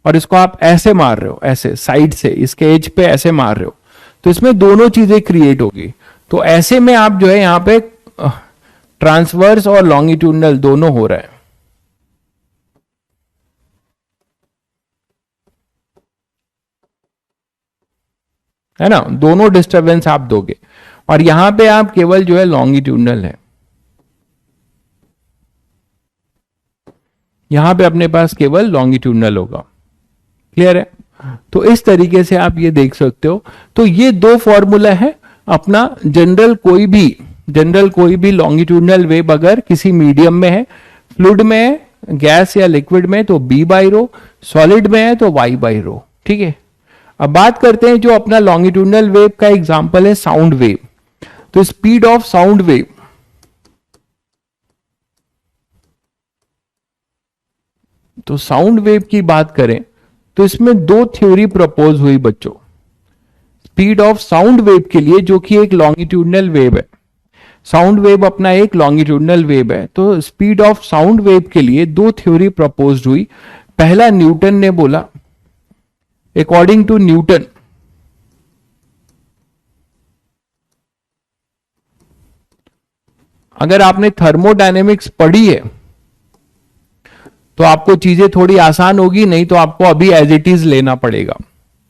Speaker 1: और इसको आप ऐसे मार रहे हो, ऐसे साइड से इसके एज पे ऐसे मार रहे हो, तो इसमें दोनों चीजें क्रिएट होगी। तो ऐसे में आप जो है यहां पे ट्रांसवर्स और लॉन्गिट्यूडनल दोनों हो रहा है ना, दोनों डिस्टरबेंस आप दोगे, और यहां पे आप केवल जो है लॉन्गिट्यूडनल है, यहां पे अपने पास केवल लॉन्गिट्यूडनल होगा। क्लियर है? तो इस तरीके से आप ये देख सकते हो। तो ये दो फॉर्मूला है अपना, जनरल कोई भी लॉन्गिट्यूडनल वेव अगर किसी मीडियम में है, फ्लूइड में है, गैस या लिक्विड में तो बी बाई रो, सॉलिड में है तो वाई बाई रो। ठीक है, अब बात करते हैं जो अपना लॉन्गिट्यूडनल वेव का एग्जांपल है साउंड वेव। तो स्पीड ऑफ साउंड वेव, तो साउंड वेव की बात करें तो इसमें दो थ्योरी प्रपोज हुई बच्चों, स्पीड ऑफ साउंड वेव के लिए, जो कि एक लॉन्गिट्यूडनल वेव है। साउंड वेव अपना एक लॉन्गिट्यूडनल वेव है, तो स्पीड ऑफ साउंड वेव के लिए दो थ्योरी प्रपोज हुई। पहला न्यूटन ने बोला, अकॉर्डिंग टू न्यूटन, अगर आपने थर्मोडायनेमिक्स पढ़ी है तो आपको चीजें थोड़ी आसान होगी, नहीं तो आपको अभी एज इट इज लेना पड़ेगा।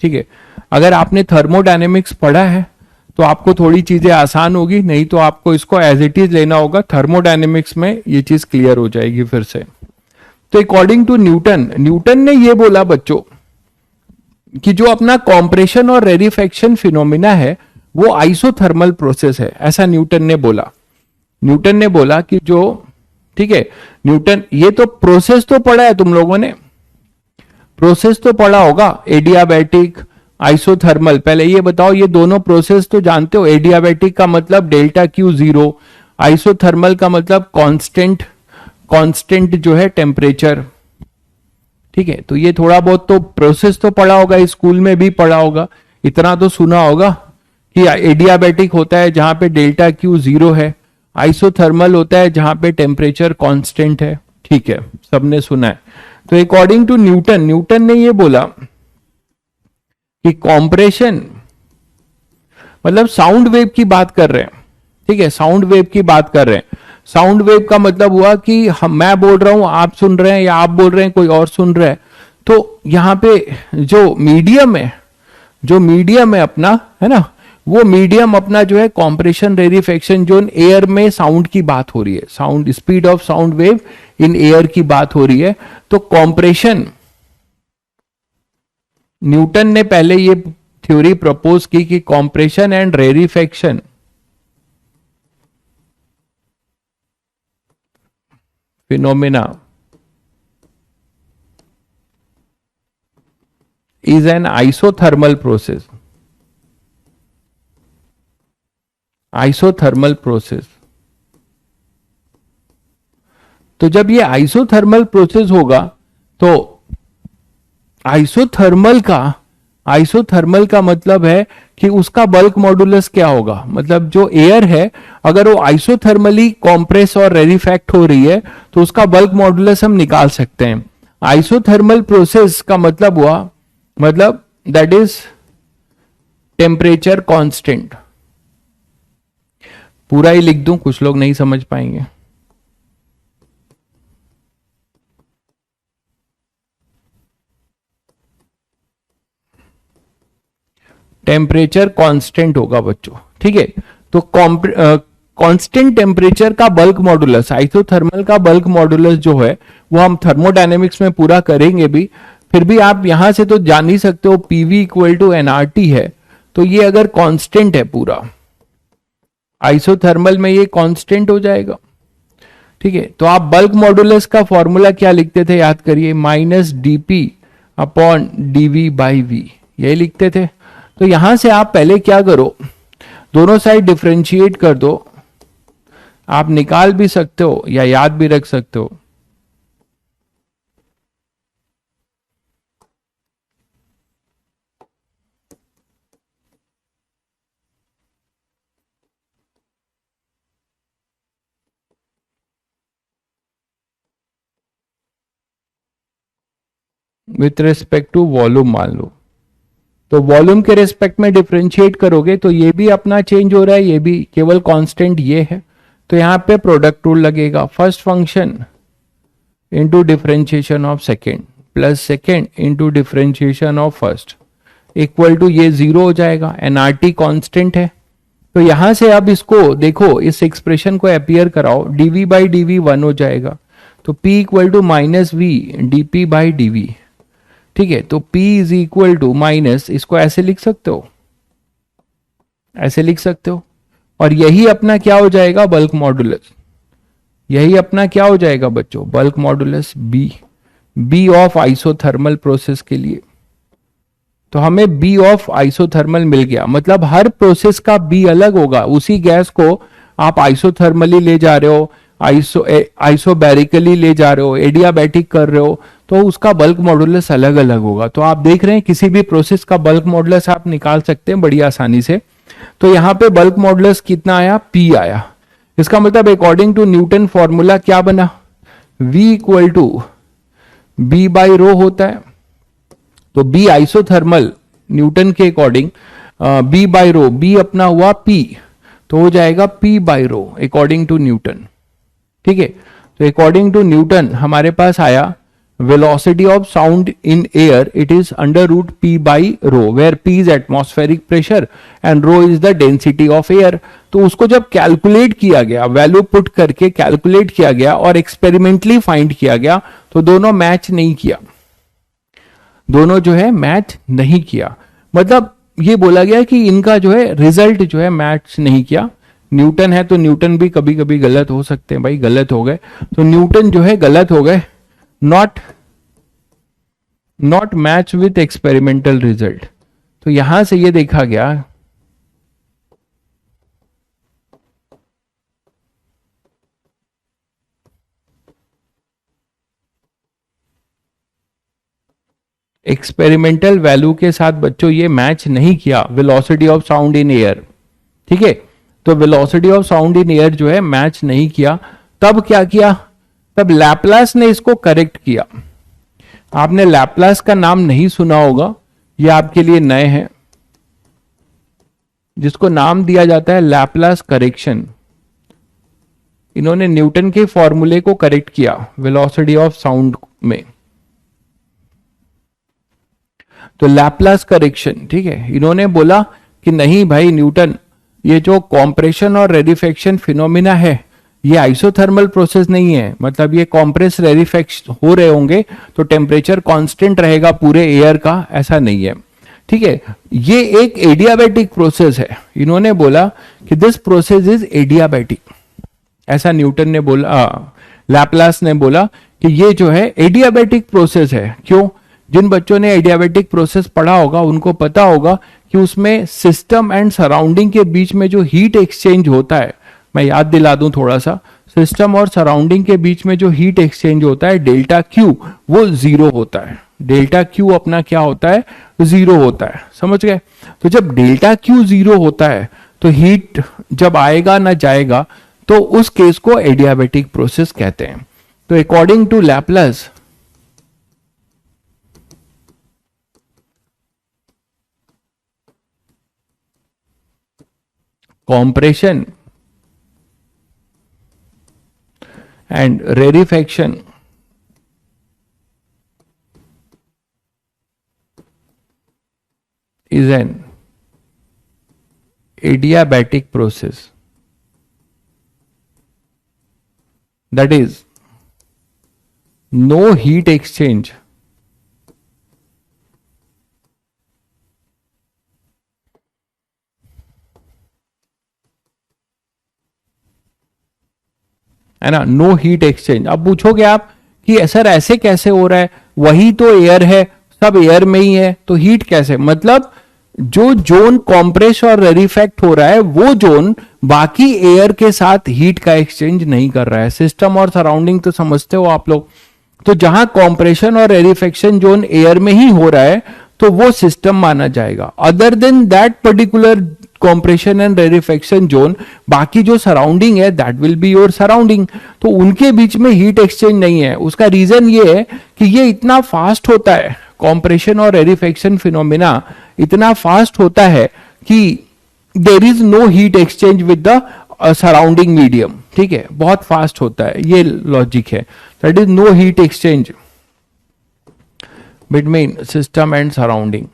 Speaker 1: ठीक है, अगर आपने थर्मोडायनेमिक्स पढ़ा है तो आपको थोड़ी चीजें आसान होगी, नहीं तो आपको इसको एज इट इज लेना होगा। थर्मोडायनेमिक्स में ये चीज क्लियर हो जाएगी फिर से। तो अकॉर्डिंग टू न्यूटन, न्यूटन ने ये बोला बच्चों, कि जो अपना कॉम्प्रेशन और रेरिफेक्शन फिनोमिना है वो आइसोथर्मल प्रोसेस है, ऐसा न्यूटन ने बोला। न्यूटन ने बोला कि जो, ठीक है, न्यूटन, ये तो प्रोसेस तो पढ़ा है तुम लोगों ने, प्रोसेस तो पढ़ा होगा, एडियाबैटिक, आइसोथर्मल। पहले ये बताओ, ये दोनों प्रोसेस तो जानते हो। एडियाबैटिक का मतलब डेल्टा क्यू 0, आइसोथर्मल का मतलब कांस्टेंट, कांस्टेंट जो है टेम्परेचर, ठीक है। तो ये थोड़ा बहुत तो प्रोसेस तो पढ़ा होगा, स्कूल में भी पढ़ा होगा, इतना तो सुना होगा कि एडियाबैटिक होता है जहां पे डेल्टा क्यू 0 है, आइसोथर्मल होता है जहां पे टेम्परेचर कांस्टेंट है, ठीक है, सबने सुना है। तो अकॉर्डिंग टू न्यूटन, न्यूटन ने ये बोला कि कॉम्प्रेशन, मतलब साउंड वेव की बात कर रहे हैं, ठीक है, साउंड वेव की बात कर रहे हैं। साउंड वेव का मतलब हुआ कि मैं बोल रहा हूं, आप सुन रहे हैं, या आप बोल रहे हैं, कोई और सुन रहा है। तो यहां पे जो मीडियम है, जो मीडियम है अपना, है ना, वो मीडियम अपना जो है कॉम्प्रेशन रेरिफेक्शन जोन, एयर में साउंड की बात हो रही है, sound speed of sound wave in air की बात हो रही है। तो कॉम्प्रेशन, न्यूटन ने पहले ये थ्योरी प्रपोज की कि compression and rarefaction phenomena is an isothermal process, isothermal process. तो जब ये आइसोथर्मल प्रोसेस होगा तो आइसोथर्मल का मतलब है कि उसका बल्क मॉडुलस क्या होगा, मतलब जो एयर है अगर वो आइसोथर्मली कॉम्प्रेस और रेरिफैक्ट हो रही है तो उसका बल्क मॉडुलस हम निकाल सकते हैं। आइसोथर्मल प्रोसेस का मतलब हुआ, मतलब दैट इज टेम्परेचर कांस्टेंट। पूरा ही लिख दूं, कुछ लोग नहीं समझ पाएंगे। टेम्परेचर कांस्टेंट होगा बच्चों, ठीक है। तो कांस्टेंट टेम्परेचर का बल्क मॉडुलस, आइसोथर्मल का बल्क मॉडुलस जो है वो हम थर्मोडायनेमिक्स में पूरा करेंगे भी, फिर भी आप यहां से तो जान ही सकते हो पीवी इक्वल टू एनआरटी है। तो ये अगर कांस्टेंट है पूरा, आइसोथर्मल में ये कांस्टेंट हो जाएगा, ठीक है। तो आप बल्क मॉडुलस का फॉर्मूला क्या लिखते थे, याद करिए, minus dp upon dv by v, यही लिखते थे। तो यहां से आप पहले क्या करो, दोनों साइड डिफरेंशिएट कर दो, आप निकाल भी सकते हो या याद भी रख सकते हो। विथ रिस्पेक्ट टू वॉल्यूम मान लो, तो वॉल्यूम के रिस्पेक्ट में डिफरेंशिएट करोगे तो ये भी अपना चेंज हो रहा है, ये भी केवल कांस्टेंट ये है। तो यहां पे प्रोडक्ट रूल लगेगा, first function into differentiation of second plus second into differentiation of first equal to ये 0 हो जाएगा, एनआरटी कांस्टेंट है। तो यहां से अब इसको देखो, इस एक्सप्रेशन को अपीयर कराओ, डीवी बाई डीवी 1 हो जाएगा, तो P equal to minus v dp by dv, ठीक है। तो P is equal to minus, इसको ऐसे लिख सकते हो, ऐसे लिख सकते हो, और यही अपना क्या हो जाएगा, बल्क मॉडुलस। यही अपना क्या हो जाएगा बच्चों, bulk modulus b of isothermal process के लिए। तो हमें बी ऑफ आइसोथर्मल मिल गया, मतलब हर प्रोसेस का बी अलग होगा। उसी गैस को आप आइसोथर्मली ले जा रहे हो, आइसोबैरिकली ले जा रहे हो, एडियाबैटिक कर रहे हो, तो उसका बल्क मॉडुलस अलग अलग होगा। तो आप देख रहे हैं किसी भी प्रोसेस का बल्क मॉडुलस आप निकाल सकते हैं बड़ी आसानी से। तो यहां पे बल्क मॉडुलस कितना आया, P आया। इसका मतलब अकॉर्डिंग टू न्यूटन फॉर्मूला क्या बना, V equal to b by rho होता है। तो बी आइसोथर्मल न्यूटन के according b by rho, b अपना हुआ P, तो हो जाएगा P by rho according to Newton, ठीक है। तो अकॉर्डिंग टू न्यूटन हमारे पास आया velocity of sound in air, it is under root P by rho, where P is atmospheric pressure and rho is the density of air। तो उसको जब calculate किया गया, वैल्यू पुट करके कैलकुलेट किया गया और एक्सपेरिमेंटली फाइंड किया गया, तो दोनों मैच नहीं किया। दोनों जो है मैच नहीं किया। मतलब ये बोला गया कि इनका जो है रिजल्ट जो है मैच नहीं किया। न्यूटन है तो न्यूटन भी कभी कभी गलत हो सकते हैं भाई, गलत हो गए तो न्यूटन जो है गलत हो गए, not match with experimental result. तो यहां से ये देखा गया एक्सपेरिमेंटल वैल्यू के साथ बच्चों ये मैच नहीं किया, velocity of sound in air. ठीक है, तो velocity of sound in air जो है मैच नहीं किया। तब क्या किया, तब लैपलास ने इसको करेक्ट किया। आपने लैपलास का नाम नहीं सुना होगा, ये आपके लिए नए हैं, जिसको नाम दिया जाता है लैपलास करेक्शन। इन्होंने न्यूटन के फॉर्मूले को करेक्ट किया वेलोसिटी ऑफ साउंड में, तो लैपलास करेक्शन। ठीक है, इन्होंने बोला कि नहीं भाई न्यूटन, ये जो कॉम्प्रेशन और रेरिफेक्शन फिनोमिना है ये आइसोथर्मल प्रोसेस नहीं है। मतलब ये कॉम्प्रेस रेरिफेक्ट हो रहे होंगे तो टेम्परेचर कांस्टेंट रहेगा पूरे एयर का, ऐसा नहीं है। ठीक है, ये एक एडियाबैटिक प्रोसेस है। इन्होंने बोला कि दिस प्रोसेस इज एडियाबैटिक, ऐसा न्यूटन ने बोला, लैपलास ने बोला कि ये जो है एडियाबैटिक प्रोसेस है। क्यों? जिन बच्चों ने एडियाबैटिक प्रोसेस पढ़ा होगा उनको पता होगा कि उसमें सिस्टम एंड सराउंडिंग के बीच में जो हीट एक्सचेंज होता है, मैं याद दिला दूं थोड़ा सा, सिस्टम और सराउंडिंग के बीच में जो हीट एक्सचेंज होता है डेल्टा क्यू, वो जीरो होता है। डेल्टा क्यू अपना क्या होता है, जीरो होता है। समझ गए? तो जब डेल्टा क्यू जीरो होता है तो हीट जब आएगा ना जाएगा, तो उस केस को एडियाबैटिक प्रोसेस कहते हैं। तो according to Laplace, compression and rarefaction is an adiabatic process, that is no heat exchange है ना, नो हीट एक्सचेंज। अब पूछोगे आप कि सर ऐसे कैसे हो रहा है, वही तो एयर है, सब एयर में ही है, तो हीट कैसे? मतलब जो जोन कॉम्प्रेस और रेरिफेक्ट हो रहा है वो जोन बाकी एयर के साथ हीट का एक्सचेंज नहीं कर रहा है। सिस्टम और सराउंडिंग तो समझते हो आप लोग, तो जहां कॉम्प्रेशन और रेरिफेक्शन जोन एयर में ही हो रहा है तो वो सिस्टम माना जाएगा। Other than that particular compression and rarefaction zone, बाकी जो सराउंडिंग है that will be your surrounding. तो उनके बीच में हीट एक्सचेंज नहीं है। उसका रीजन ये है कि ये इतना फास्ट होता है, कॉम्प्रेशन और रेरिफेक्शन फिनोमिना इतना फास्ट होता है कि there is no heat exchange with the surrounding medium. ठीक है, बहुत फास्ट होता है, ये लॉजिक है। That is no heat exchange between system and surrounding.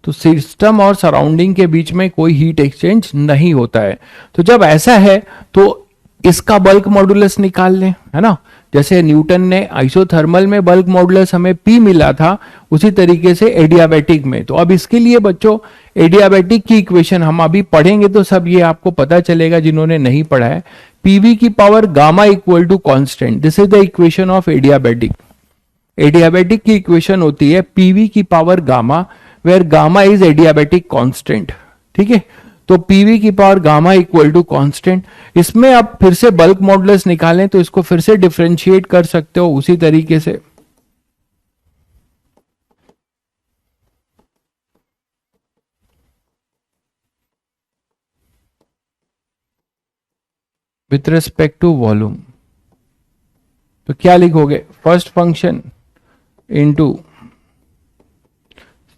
Speaker 1: तो सिस्टम और सराउंडिंग के बीच में कोई हीट एक्सचेंज नहीं होता है। तो जब ऐसा है तो इसका बल्क मॉडुलस निकाल लें, है ना। जैसे न्यूटन ने आइसोथर्मल में बल्क मॉडुलस हमें P मिला था, उसी तरीके से एडियाबैटिक में। तो अब इसके लिए बच्चों एडियाबैटिक की इक्वेशन हम अभी पढ़ेंगे तो सब ये आपको पता चलेगा जिन्होंने नहीं पढ़ा है। पीवी की power gamma equal to constant, this is the equation of adiabatic. Adiabatic की इक्वेशन होती है पीवी की power gamma, where gamma is adiabatic constant. ठीक है, तो पीवी की power gamma equal to constant. इसमें आप फिर से बल्क मॉडुलस निकालें तो इसको फिर से डिफरेंशिएट कर सकते हो उसी तरीके से। विथ रिस्पेक्ट टू वॉल्यूम, तो क्या लिखोगे, first function into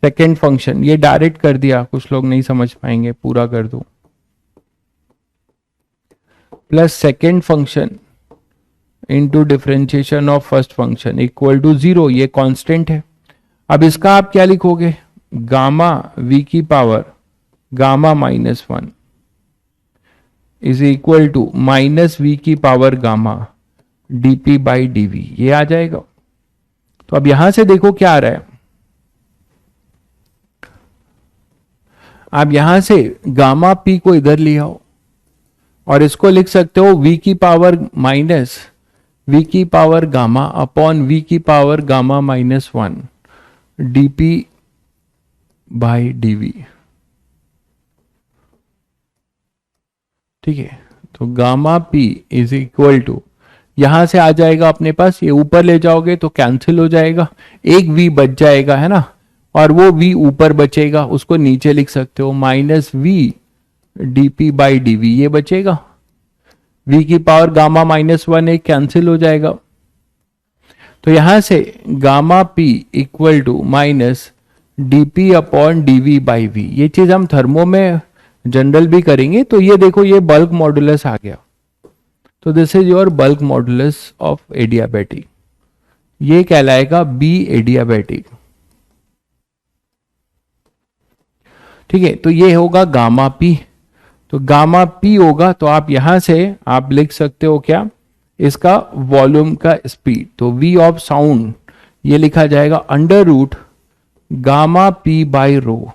Speaker 1: second function. ये डायरेक्ट कर दिया, कुछ लोग नहीं समझ पाएंगे, पूरा कर दो, plus second function into differentiation of first function equal to 0। ये कांस्टेंट है। अब इसका आप क्या लिखोगे, गामा v की power gamma -1 is equal to minus V की power gamma, dp by dv, ये आ जाएगा। तो अब यहां से देखो क्या आ रहा है, आप यहां से गामा पी को इधर ले आओ और इसको लिख सकते हो v की पावर माइनस v की पावर गामा अपॉन v की power gamma minus 1 dp by dv। ठीक है, तो gamma p is equal to, यहां से आ जाएगा अपने पास, ये ऊपर ले जाओगे तो कैंसिल हो जाएगा, एक v बच जाएगा है ना, और वो v ऊपर बचेगा, उसको नीचे लिख सकते हो minus v dp by dv, ये बचेगा। v की पावर गामा माइनस 1 एक कैंसिल हो जाएगा, तो यहां से gamma p equal to minus dp upon dv by v। ये चीज हम थर्मो में जनरल भी करेंगे, तो ये देखो ये बल्क मॉडुलस आ गया, तो this is your bulk modulus of adiabatic, ये कहलाएगा बी एडियाबैटिक। ठीक है, तो ये होगा गामा पी, तो गामा पी होगा, तो आप यहां से आप लिख सकते हो क्या, इसका वॉल्यूम का स्पीड, तो वी ऑफ साउंड ये लिखा जाएगा under root gamma p by rho.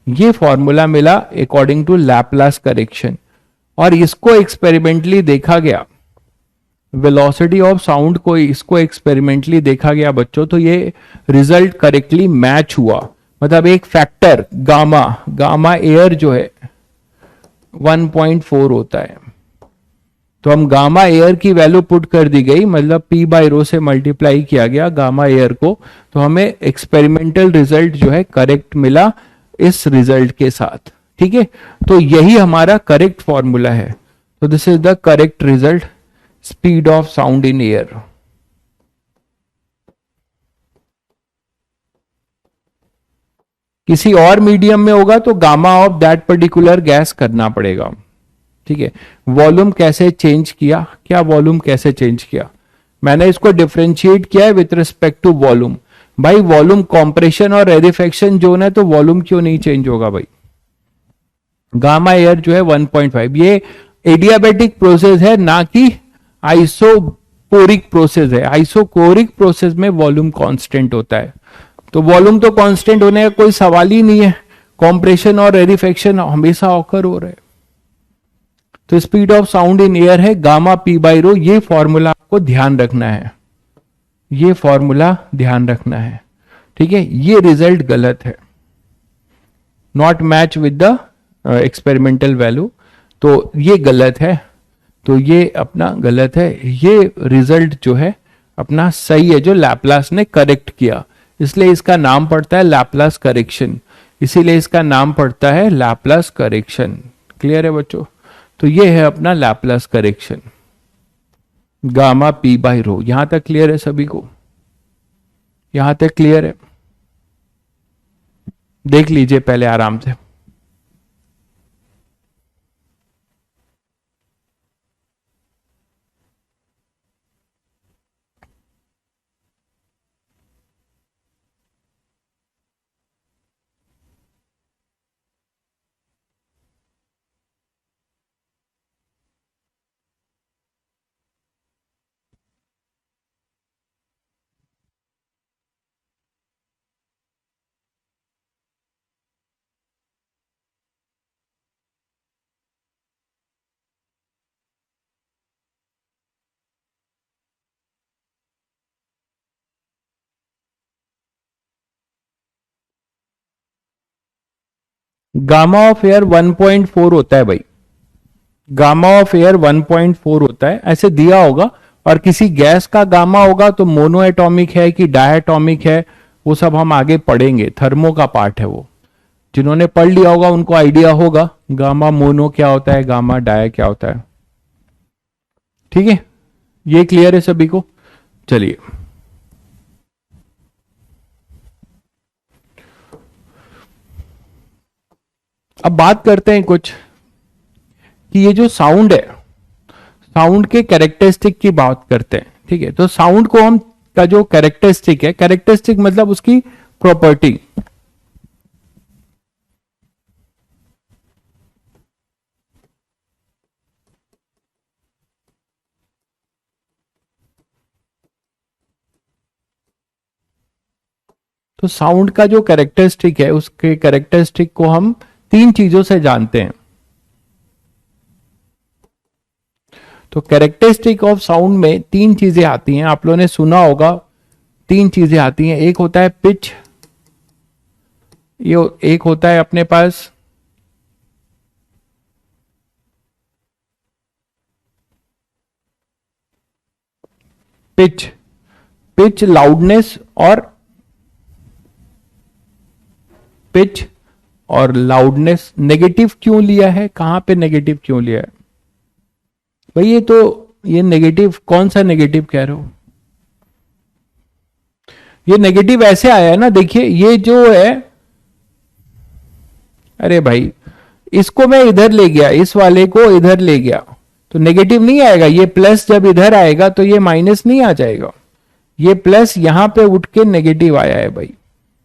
Speaker 1: ये फॉर्मूला मिला अकॉर्डिंग टू लैपलास करेक्शन, और इसको एक्सपेरिमेंटली देखा गया, वेलोसिटी ऑफ साउंड को इसको एक्सपेरिमेंटली देखा गया बच्चों, तो ये रिजल्ट करेक्टली मैच हुआ। मतलब एक फैक्टर गामा, गामा एयर जो है 1.4 होता है, तो हम गामा एयर की वैल्यू पुट कर दी गई, मतलब पी बाई रो से मल्टीप्लाई किया गया गामा एयर को, तो हमें एक्सपेरिमेंटल रिजल्ट जो है करेक्ट मिला इस रिजल्ट के साथ। ठीक है, तो यही हमारा करेक्ट फॉर्मूला है, तो this is the correct result, speed of sound in air. किसी और मीडियम में होगा तो gamma of that particular gas करना पड़ेगा। ठीक है, वॉल्यूम कैसे चेंज किया, क्या वॉल्यूम कैसे चेंज किया, मैंने इसको डिफरेंशिएट किया है विथ रिस्पेक्ट टू वॉल्यूम। भाई वॉल्यूम कॉम्प्रेशन और रेडिफेक्शन जोन है, तो वॉल्यूम क्यों नहीं चेंज होगा भाई। गामा एयर जो है 1.5, ये एडियाबेटिक प्रोसेस है ना कि आइसोकोरिक प्रोसेस है। आइसोकोरिक प्रोसेस में वॉल्यूम कांस्टेंट होता है, तो वॉल्यूम तो कांस्टेंट होने का कोई सवाल ही नहीं है, कॉम्प्रेशन और रेडिफेक्शन हमेशा ऑकर हो रहे हैं। तो speed of sound in air है गामा पी बाई रो, ये फॉर्मूला आपको ध्यान रखना है, ये फॉर्मूला ध्यान रखना है। ठीक है, ये रिजल्ट गलत है, not match with the experimental value, तो ये गलत है, तो ये अपना गलत है। ये रिजल्ट जो है अपना सही है, जो लैपलास ने करेक्ट किया, इसलिए इसका नाम पड़ता है लैपलास करेक्शन, इसीलिए इसका नाम पड़ता है लैपलास करेक्शन। क्लियर है बच्चों, तो ये है अपना Laplace correction gamma p by रो। यहां तक क्लियर है सभी को, यहां तक क्लियर है, देख लीजिए पहले आराम से। गामा ऑफ एयर 1.4 होता है भाई, गामा ऑफ एयर 1.4 होता है, ऐसे दिया होगा, और किसी गैस का गामा होगा तो मोनो एटॉमिक है कि डायटॉमिक है, वो सब हम आगे पढ़ेंगे, थर्मो का पार्ट है वो, जिन्होंने पढ़ लिया होगा उनको आइडिया होगा गामा मोनो क्या होता है, गामा डाय क्या होता है। ठीक है, ये क्लियर है सभी को। चलिए अब बात करते हैं कुछ कि ये जो साउंड है, साउंड के कैरेक्टरिस्टिक की बात करते हैं। ठीक है, तो साउंड को हम का जो कैरेक्टरिस्टिक है, कैरेक्टरिस्टिक मतलब उसकी प्रॉपर्टी, तो साउंड का जो कैरेक्टरिस्टिक है उसके कैरेक्टरिस्टिक को हम तीन चीजों से जानते हैं। तो कैरेक्टरिस्टिक ऑफ साउंड में तीन चीजें आती हैं, आप लोगों ने सुना होगा। तीन चीजें आती हैं, एक होता है पिच, ये एक होता है अपने पास पिच, पिच लाउडनेस और पिच और लाउडनेस। नेगेटिव क्यों लिया है, कहां पे नेगेटिव क्यों लिया है भाई? ये तो ये नेगेटिव, कौन सा नेगेटिव कह रहे हो? ये नेगेटिव ऐसे आया है ना, देखिए ये जो है, अरे भाई इसको मैं इधर ले गया, इस वाले को इधर ले गया तो नेगेटिव नहीं आएगा। ये प्लस जब इधर आएगा तो ये माइनस नहीं आ जाएगा। ये प्लस यहां पे उठ के नेगेटिव आया है भाई।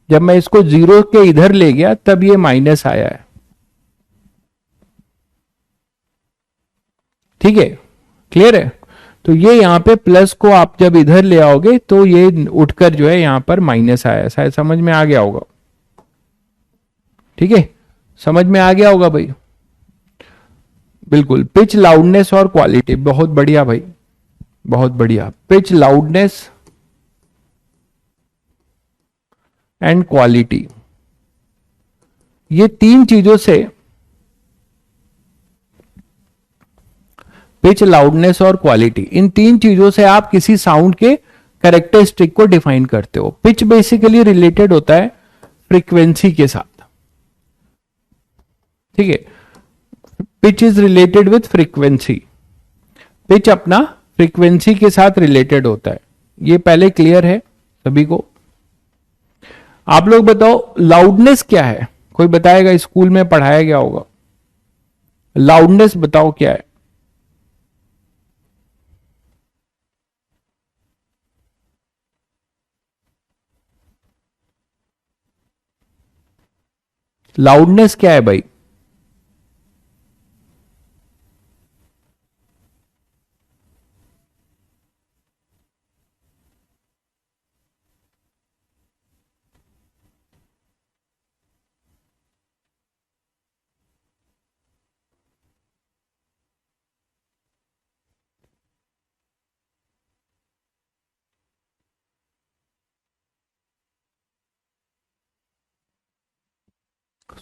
Speaker 1: जब मैं इसको जीरो के इधर ले गया तब ये माइनस आया है। ठीक है, क्लियर है? तो ये यहां पे प्लस को आप जब इधर ले आओगे तो ये उठकर जो है यहां पर माइनस आया। शायद समझ में आ गया होगा। ठीक है, समझ में आ गया होगा भाई। बिल्कुल, पिच लाउडनेस और क्वालिटी, बहुत बढ़िया भाई, बहुत बढ़िया। पिच लाउडनेस एंड क्वालिटी, ये तीन चीजों से, पिच लाउडनेस और क्वालिटी, इन तीन चीजों से आप किसी साउंड के कैरेक्टरिस्टिक को डिफाइन करते हो। पिच बेसिकली रिलेटेड होता है फ्रीक्वेंसी के साथ। ठीक है, pitch is related with frequency. Pitch अपना फ्रीक्वेंसी के साथ रिलेटेड होता है। ये पहले क्लियर है सभी को? आप लोग बताओ लाउडनेस क्या है? कोई बताएगा, स्कूल में पढ़ाया गया होगा। लाउडनेस बताओ क्या है? लाउडनेस क्या है भाई?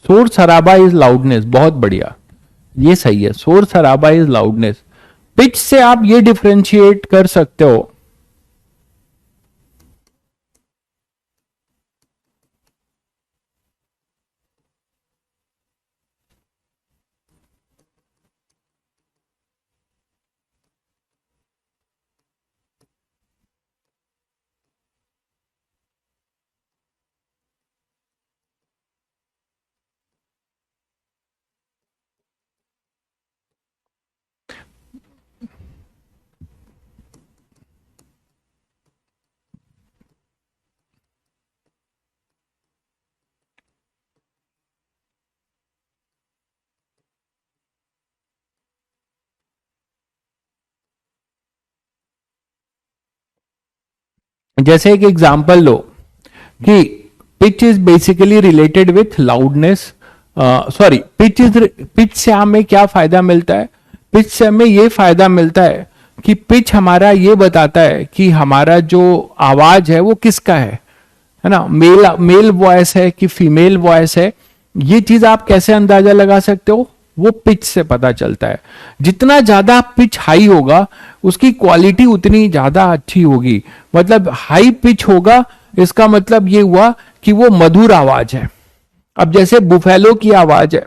Speaker 1: शोर शराबा इज लाउडनेस, बहुत बढ़िया, ये सही है। शोर शराबा इज लाउडनेस। पिच से आप ये डिफ्रेंशिएट कर सकते हो। जैसे एक एग्जांपल लो कि pitch is basically related with loudness. Sorry, pitch से हमें क्या फायदा मिलता है? पिच से हमें ये फायदा मिलता है कि पिच हमारा ये बताता है कि हमारा जो आवाज है वो किसका है ना, मेल मेल वॉइस है कि फीमेल वॉइस है। ये चीज आप कैसे अंदाजा लगा सकते हो? वो पिच से पता चलता है। जितना ज्यादा पिच हाई होगा उसकी क्वालिटी उतनी ज्यादा अच्छी होगी। मतलब हाई पिच होगा, इसका मतलब ये हुआ कि वो मधुर आवाज है। अब जैसे बुफेलो की आवाज है,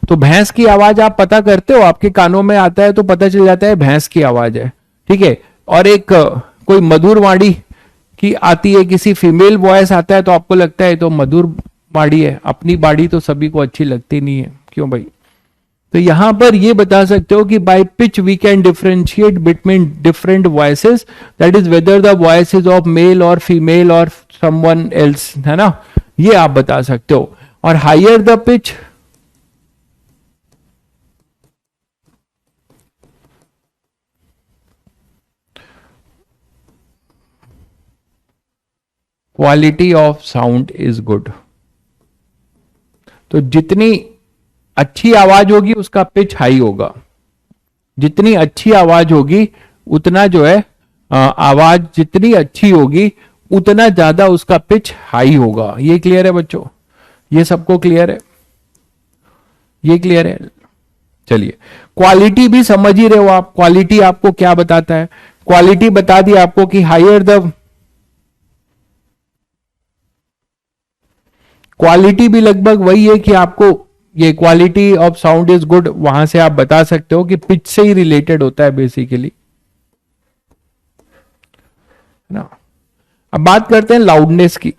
Speaker 1: तो भैंस की आवाज आप पता करते हो, आपके कानों में आता है तो पता चल जाता है भैंस की आवाज है। ठीक है, और एक कोई मधुर वाणी की आती है, किसी फीमेल वॉइस आता है तो आपको लगता है तो मधुर बाड़ी है। अपनी बाड़ी तो सभी को अच्छी लगती नहीं है, क्यों भाई? तो यहां पर ये बता सकते हो कि by pitch we can differentiate between different voices, that is whether the voice is of male और फीमेल और समवन एल्स, है ना? ये आप बता सकते हो। और higher the pitch, quality of sound is good. तो जितनी अच्छी आवाज होगी उसका पिच हाई होगा, जितनी अच्छी आवाज होगी उतना जो है आवाज जितनी अच्छी होगी उतना ज्यादा उसका पिच हाई होगा। ये क्लियर है बच्चों? ये सबको क्लियर है? ये क्लियर है? चलिए, क्वालिटी भी समझ ही रहे हो आप। क्वालिटी आपको क्या बताता है? क्वालिटी बता दी आपको कि हायर द, क्वालिटी भी लगभग वही है कि आपको ये quality of sound is good, वहां से आप बता सकते हो कि पिच से ही रिलेटेड होता है बेसिकली, है ना। अब बात करते हैं लाउडनेस की।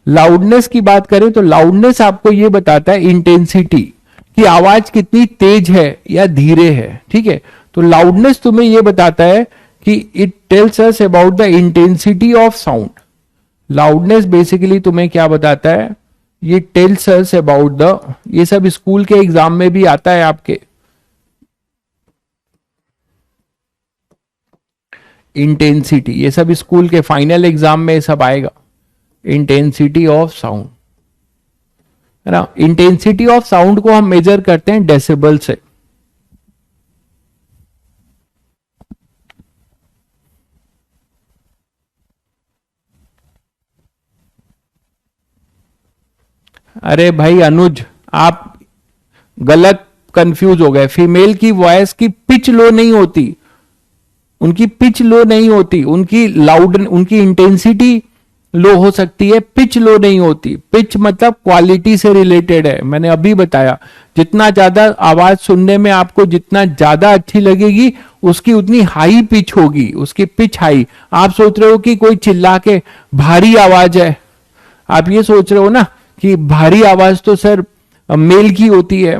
Speaker 1: लाउडनेस की बात करें तो लाउडनेस आपको यह बताता है इंटेंसिटी, कि आवाज कितनी तेज है या धीरे है। ठीक है, तो लाउडनेस तुम्हें यह बताता है कि it tells us about the intensity of sound. Loudness basically तुम्हें क्या बताता है? ये टेल्स अस अबाउट द, ये सब स्कूल के एग्जाम में भी आता है आपके, इंटेंसिटी, ये सब स्कूल के फाइनल एग्जाम में सब आएगा, इंटेंसिटी ऑफ साउंड, है ना। इंटेंसिटी ऑफ साउंड को हम मेजर करते हैं डेसिबल से। अरे भाई अनुज, आप गलत कंफ्यूज हो गए। फीमेल की वॉइस की पिच लो नहीं होती, उनकी पिच लो नहीं होती, उनकी लाउड, उनकी इंटेंसिटी लो हो सकती है, पिच लो नहीं होती। पिच मतलब क्वालिटी से रिलेटेड है, मैंने अभी बताया। जितना ज्यादा आवाज सुनने में आपको जितना ज्यादा अच्छी लगेगी उसकी उतनी हाई पिच होगी, उसकी पिच हाई। आप सोच रहे हो कि कोई चिल्ला के भारी आवाज है, आप ये सोच रहे हो ना कि भारी आवाज तो सर मेल की होती है,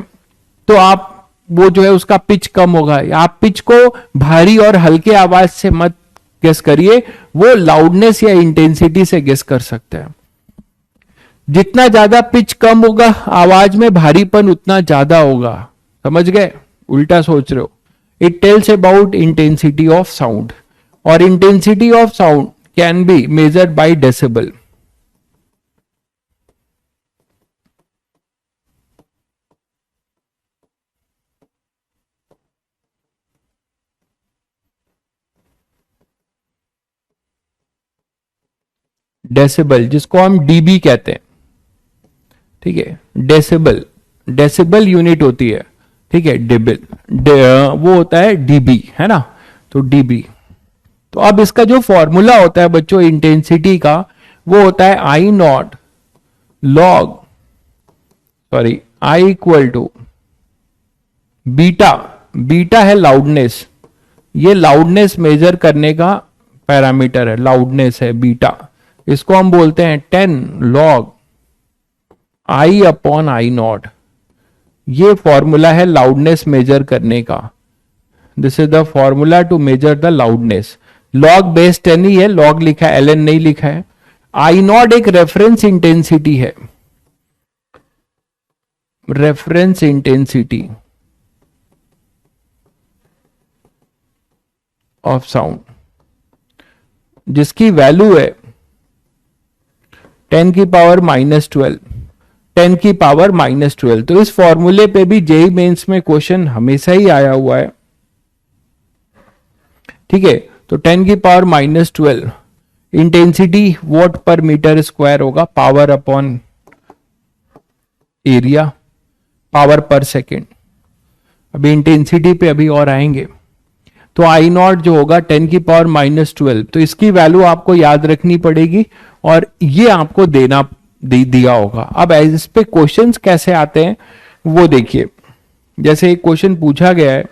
Speaker 1: तो आप वो जो है उसका पिच कम होगा। आप पिच को भारी और हल्के आवाज से मत गेस करिए, वो लाउडनेस या इंटेंसिटी से गेस कर सकते हैं। जितना ज्यादा पिच कम होगा आवाज में भारीपन उतना ज्यादा होगा। समझ गए? उल्टा सोच रहे हो। It tells about intensity of sound, और intensity of sound can be measured by decibel. Decibel जिसको हम डीबी कहते हैं, ठीक है। डेसिबल, डेसिबल यूनिट होती है, ठीक है। डेबिल वो होता है डीबी, है ना। तो डीबी, तो अब इसका जो फॉर्मूला होता है बच्चों इंटेंसिटी का, वो होता है I naught log, sorry, I equal to beta. Beta है लाउडनेस, ये लाउडनेस मेजर करने का पैरामीटर है, लाउडनेस है बीटा। इसको हम बोलते हैं 10 log I upon I naught. ये फॉर्मूला है लाउडनेस मेजर करने का। This is the formula to measure the loudness. Log base 10 ही है, लॉग लिखा है, एलएन नहीं लिखा है। आई नॉट एक रेफरेंस इंटेंसिटी है, रेफरेंस इंटेंसिटी ऑफ साउंड, जिसकी वैल्यू है 10 की पावर -12, 10 की पावर -12। तो इस फॉर्मूले पे भी जेई मेंस में क्वेश्चन हमेशा ही आया हुआ है, ठीक है। तो 10 की पावर -12 इंटेंसिटी वॉट पर मीटर स्क्वायर होगा, पावर अपॉन एरिया, पावर पर सेकेंड। अभी इंटेंसिटी पे अभी और आएंगे। तो आई नॉट जो होगा 10 की पावर -12, तो इसकी वैल्यू आपको याद रखनी पड़ेगी और ये आपको दिया होगा। अब इस पे क्वेश्चंस कैसे आते हैं वो देखिए। जैसे एक क्वेश्चन पूछा गया है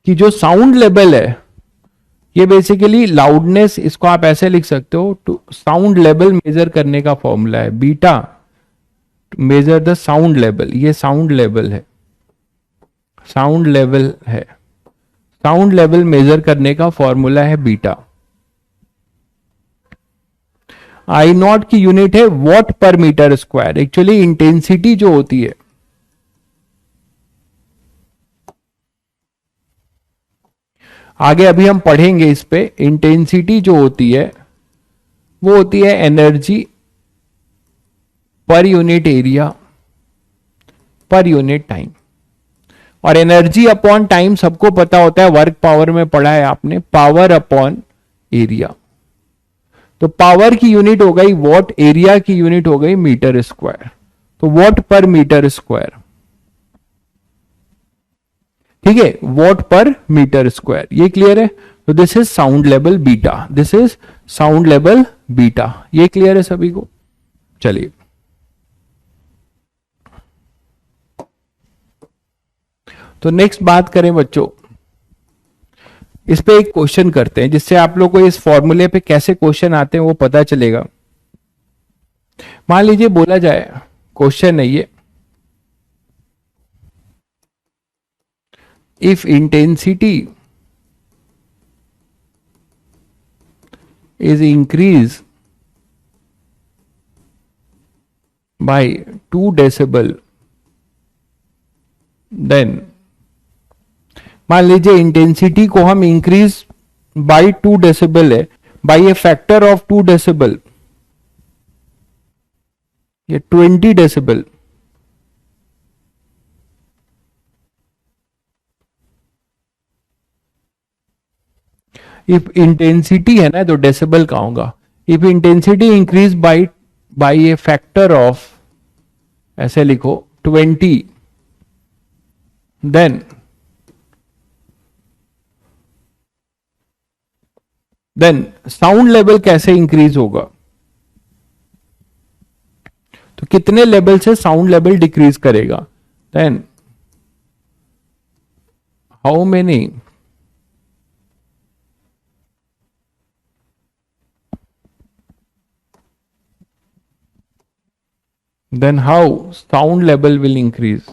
Speaker 1: कि जो साउंड लेवल है, ये बेसिकली लाउडनेस, इसको आप ऐसे लिख सकते हो, टू साउंड लेवल मेजर करने का फॉर्मूला है beta, measure the sound level. ये साउंड लेवल है, साउंड लेवल है, साउंड लेवल मेजर करने का फॉर्मूला है बीटा। आई नॉट की यूनिट है वॉट पर मीटर स्क्वायर। एक्चुअली इंटेंसिटी जो होती है, आगे अभी हम पढ़ेंगे इस पे। इंटेंसिटी जो होती है वो होती है energy per unit area per unit time, और एनर्जी अपॉन टाइम सबको पता होता है, वर्क पावर में पढ़ा है आपने, पावर अपॉन एरिया। तो पावर की यूनिट हो गई वॉट, एरिया की यूनिट हो गई मीटर स्क्वायर, तो वॉट पर मीटर स्क्वायर। ठीक है, वॉट पर मीटर स्क्वायर, ये क्लियर है। तो this is sound level beta, this is sound level beta, ये क्लियर है सभी को। चलिए तो नेक्स्ट बात करें बच्चों, इस पे एक क्वेश्चन करते हैं जिससे आप लोग को इस फॉर्मूले पे कैसे क्वेश्चन आते हैं वो पता चलेगा। मान लीजिए बोला जाए, क्वेश्चन है ये, if intensity is increased by 2 decibel, then मान लीजिए इंटेंसिटी को हम इंक्रीज बाई 2 डेसिबल है, by a factor of 2 decibel, ये 20 डेसिबल। इफ इंटेंसिटी है ना तो डेसिबल का होगा, if intensity increase by a factor of, ऐसे लिखो 20, देन साउंड लेवल कैसे इंक्रीज होगा, तो कितने लेवल से साउंड लेवल डिक्रीज करेगा, then how many then how sound level will increase,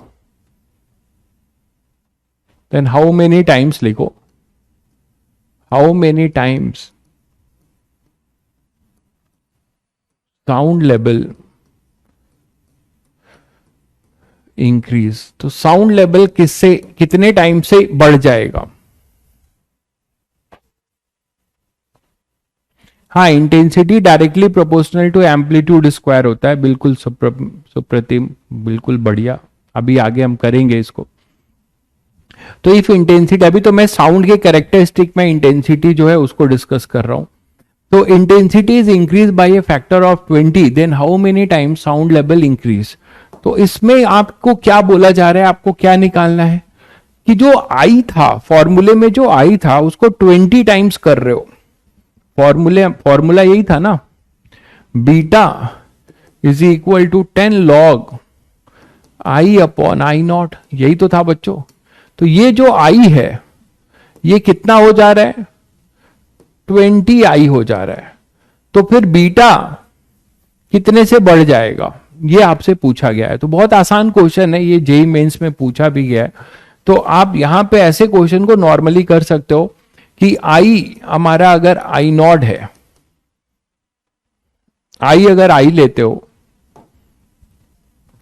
Speaker 1: then how many times लिखो, how many times sound level increase, तो साउंड लेवल किससे कितने टाइम से बढ़ जाएगा। हाँ, intensity directly proportional to amplitude square होता है, बिल्कुल सुप्रतिम, बिल्कुल बढ़िया, अभी आगे हम करेंगे इसको। तो इफ इंटेंसिटी, अभी तो मैं साउंड के कैरेक्टरिस्टिक में इंटेंसिटी जो है उसको डिस्कस कर रहा हूं। तो intensity is increase by a factor of 20, then how many times sound level increase. तो इसमें आपको क्या बोला जा रहा है, आपको क्या निकालना है कि जो आई था फॉर्मूले में, जो आई था उसको 20 टाइम्स कर रहे हो। फॉर्मूला यही था ना, beta is equal to 10 log I upon I naught, यही तो था बच्चों। तो ये जो आई है ये कितना हो जा रहा है, 20 आई हो जा रहा है। तो फिर बीटा कितने से बढ़ जाएगा, ये आपसे पूछा गया है। तो बहुत आसान क्वेश्चन है ये, जेईई मेंस में पूछा भी गया है। तो आप यहां पे ऐसे क्वेश्चन को नॉर्मली कर सकते हो कि आई हमारा अगर आई नॉट है, आई अगर आई लेते हो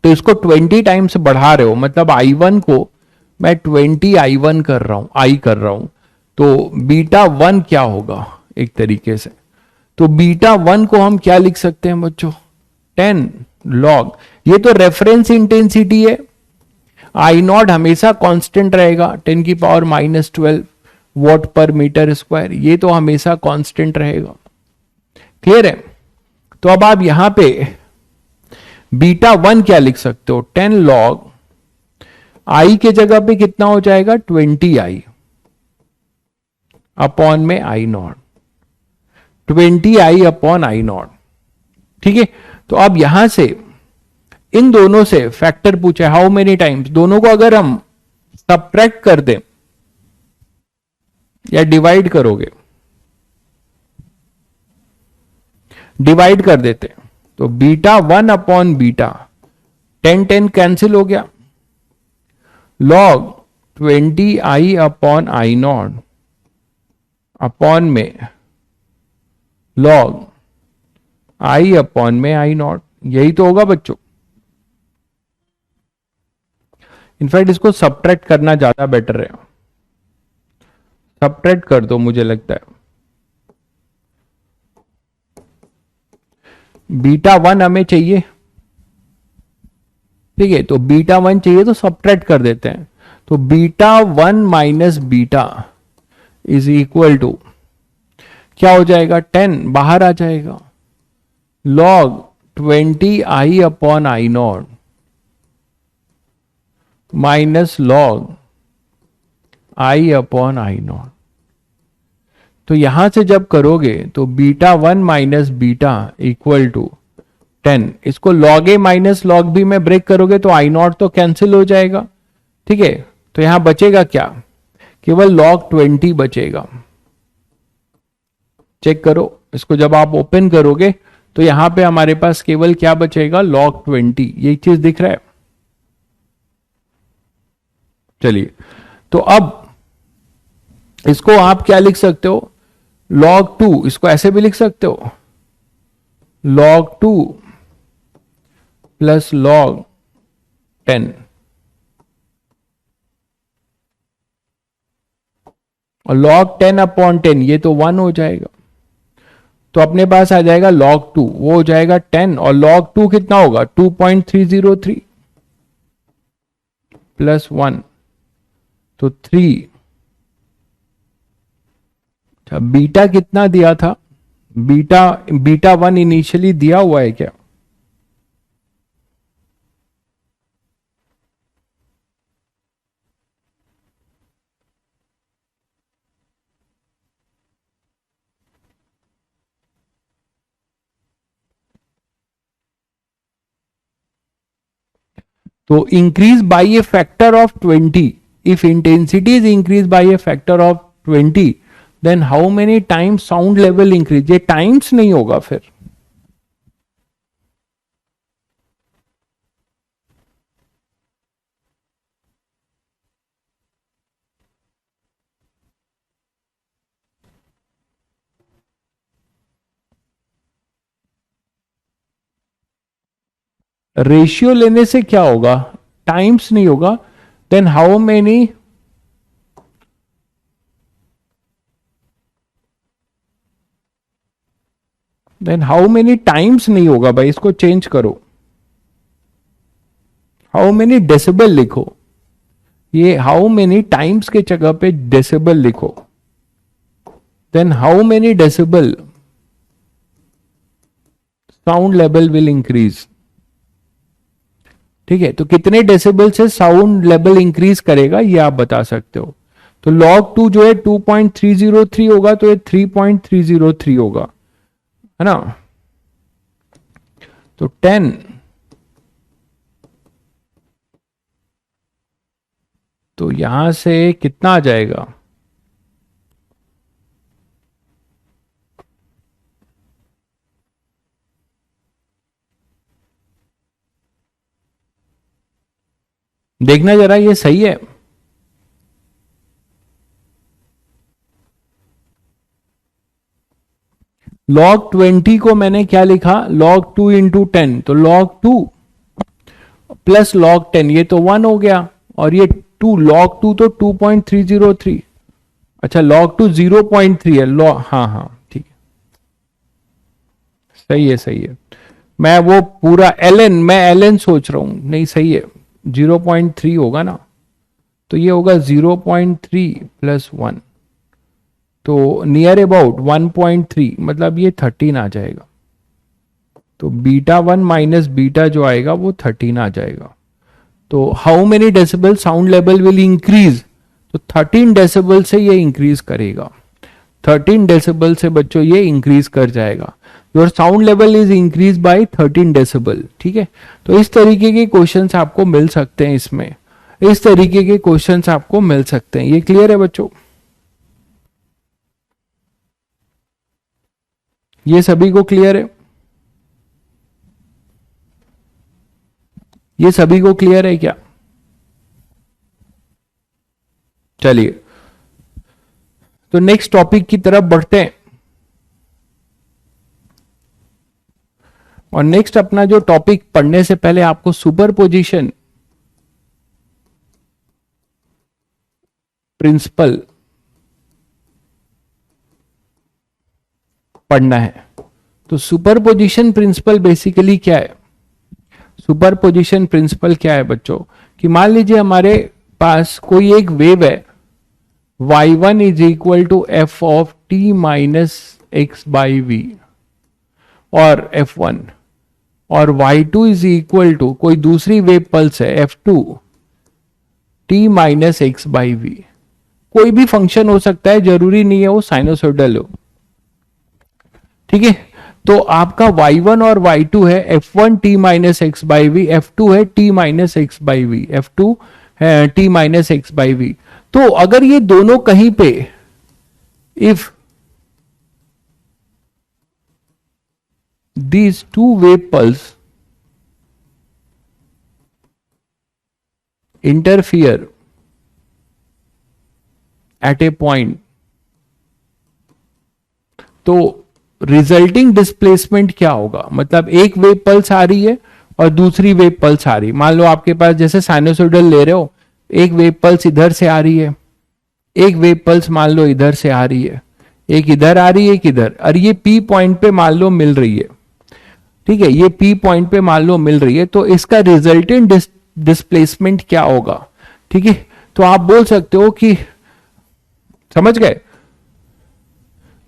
Speaker 1: तो इसको 20 टाइम्स बढ़ा रहे हो, मतलब I1 को मैं 20 I1 कर रहा हूं, आई कर रहा हूं, तो बीटा 1 क्या होगा एक तरीके से। तो बीटा 1 को हम क्या लिख सकते हैं बच्चों, 10 लॉग, ये तो रेफरेंस इंटेंसिटी है, आई नॉट हमेशा कांस्टेंट रहेगा, 10 की पावर -12 वॉट पर मीटर स्क्वायर, ये तो हमेशा कांस्टेंट रहेगा। क्लियर है। तो अब आप यहां पे बीटा 1 क्या लिख सकते हो, 10 लॉग आई के जगह पे कितना हो जाएगा, 20 आई अपॉन में I naught, 20 I upon I naught. ठीक है। तो अब यहां से इन दोनों से फैक्टर पूछा है, हाउ मेनी टाइम्स, दोनों को अगर हम सबट्रैक्ट कर दें या डिवाइड करोगे, डिवाइड कर देते तो बीटा 1 अपॉन बीटा 10 कैंसिल हो गया, log 20 I upon I not upon में लॉग आई अपॉन में आई नॉट, यही तो होगा बच्चों। इनफैक्ट इसको सबट्रैक्ट करना ज्यादा बेटर है, सबट्रैक्ट कर दो, मुझे लगता है बीटा वन हमें चाहिए, ठीक है, तो बीटा वन चाहिए तो सबट्रैक्ट कर देते हैं। तो beta one minus beta is equal to क्या हो जाएगा, 10 बाहर आ जाएगा, log 20i/i0 minus log i/i0। तो यहां से जब करोगे तो beta one minus beta equal to 10, इसको log a माइनस log b में ब्रेक करोगे तो i0 तो कैंसिल हो जाएगा, ठीक है। तो यहां बचेगा क्या, केवल log 20 बचेगा। चेक करो इसको, जब आप ओपन करोगे तो यहां पे हमारे पास केवल क्या बचेगा, log 20, ये चीज दिख रहा है। चलिए, तो अब इसको आप क्या लिख सकते हो, log 2, इसको ऐसे भी लिख सकते हो, log 2 प्लस log 10, और log 10/10 ये तो 1 हो जाएगा, तो अपने पास आ जाएगा log 2, वो हो जाएगा 10, और log 2 कितना होगा, 2.303 प्लस 1 तो 3। अच्छा, बीटा कितना दिया था, बीटा 1 इनिशियली दिया हुआ है क्या, तो increase by a factor of 20, if intensity is increase by a factor of 20, then how many times sound level increase, ये टाइम्स नहीं होगा फिर, रेशियो लेने से क्या होगा, टाइम्स नहीं होगा, then how many, then how many times नहीं होगा भाई, इसको चेंज करो, हाउ मेनी डेसिबल लिखो, ये हाउ मेनी टाइम्स के जगह पे डेसिबल लिखो, then how many decibel sound level will increase, ठीक है। तो कितने डेसिबल से साउंड लेवल इंक्रीज करेगा ये आप बता सकते हो। तो log 2 जो है 2.303 होगा, तो ये 3.303 होगा, है ना। तो 10 तो यहां से कितना आ जाएगा, देखना जरा ये सही है, log 20 को मैंने क्या लिखा, log 2 इंटू 10, तो log 2 प्लस log 10 ये तो 1 हो गया, और ये 2 log 2 तो 2.303, अच्छा log 2 0.3 है, हाँ हाँ ठीक है, सही है सही है, मैं वो पूरा मैं सोच रहा हूं, नहीं सही है, 0.3 होगा ना, तो ये होगा 0.3 प्लस 1, तो नियर अबाउट 1.3, मतलब ये 13 आ जाएगा, तो बीटा 1 माइनस बीटा जो आएगा वो 13 आ जाएगा। तो how many decibel sound level will increase, तो 13 डेसिबल से ये इंक्रीज करेगा, 13 डेसिबल से बच्चों ये इंक्रीज कर जाएगा, your sound level is increase bye 13 decibel, ठीक है। तो इस तरीके के क्वेश्चंस आपको मिल सकते हैं, इसमें इस तरीके के क्वेश्चंस आपको मिल सकते हैं, ये क्लियर है बच्चों, ये सभी को क्लियर है, ये सभी को क्लियर है क्या, चलिए तो नेक्स्ट टॉपिक की तरफ बढ़ते हैं, और नेक्स्ट अपना जो टॉपिक पढ़ने से पहले आपको सुपरपोजिशन प्रिंसिपल पढ़ना है। तो सुपरपोजिशन प्रिंसिपल बेसिकली क्या है? सुपरपोजिशन प्रिंसिपल क्या है बच्चों, कि मान लीजिए हमारे पास कोई एक वेव है, y1 is equal to f of t minus x by v और f1, और y2 इज इक्वल टू कोई दूसरी वेव पल्स है f2 t minus x by v. कोई भी फंक्शन हो सकता है, जरूरी नहीं है वो साइनोसॉइडल हो, ठीक है। तो आपका y1 और y2 है f1 t minus x by v, f2 है t minus x by v, f2 है t minus x by v. तो अगर ये दोनों कहीं पे if these two wave pulse interfere at a point, तो रिजल्टिंग डिस्प्लेसमेंट क्या होगा? मतलब एक वेव पल्स आ रही है और दूसरी वेव पल्स आ रही है। मान लो आपके पास जैसे साइनोसॉइडल ले रहे हो, एक वेव पल्स इधर से आ रही है, एक वेव पल्स मान लो इधर से आ रही है, एक इधर आ रही है, एक इधर, और ये पी पॉइंट पे मान लो मिल रही है, ठीक है, ये पी पॉइंट पे मान लो मिल रही है। तो इसका रिजल्टेंट डिस्प्लेसमेंट क्या होगा? ठीक है, तो आप बोल सकते हो कि, समझ गए?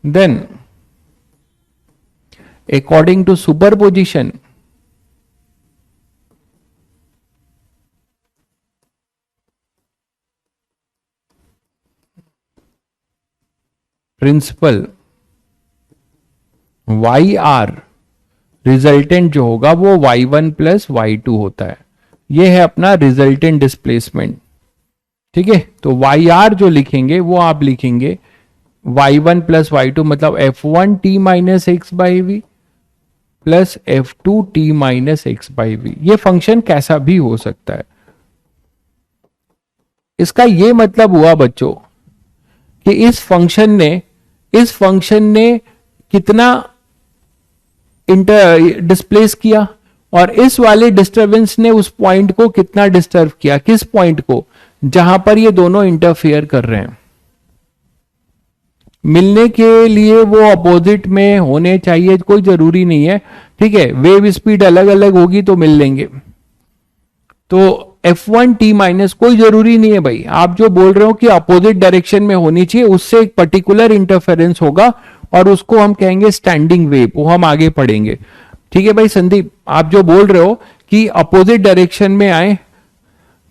Speaker 1: Then according to superposition, principle y R resultant जो होगा वो y1 प्लस y2 होता है। ये है अपना रिजल्टेंट डिस्प्लेसमेंट, ठीक है। तो वाई आर जो लिखेंगे वो आप लिखेंगे y1 प्लस y2, मतलब f1 t minus x by v plus f2 t minus x by v. ये फंक्शन कैसा भी हो सकता है। इसका ये मतलब हुआ बच्चों कि इस फंक्शन ने कितना डिस्प्लेस किया, और इस वाले डिस्टरबेंस ने उस पॉइंट को कितना डिस्टर्ब किया, किस पॉइंट को, जहां पर ये दोनों इंटरफेयर कर रहे हैं। मिलने के लिए वो अपोजिट में होने चाहिए, कोई जरूरी नहीं है, ठीक है। वेव स्पीड अलग अलग होगी तो मिल लेंगे। तो f1 t माइनस कोई जरूरी नहीं है भाई, आप जो बोल रहे हो कि अपोजिट डायरेक्शन में होनी चाहिए, उससे एक पर्टिकुलर इंटरफेरेंस होगा और उसको हम कहेंगे स्टैंडिंग वेव, वो हम आगे पढ़ेंगे, ठीक है भाई संदीप। आप जो बोल रहे हो कि अपोजिट डायरेक्शन में आए,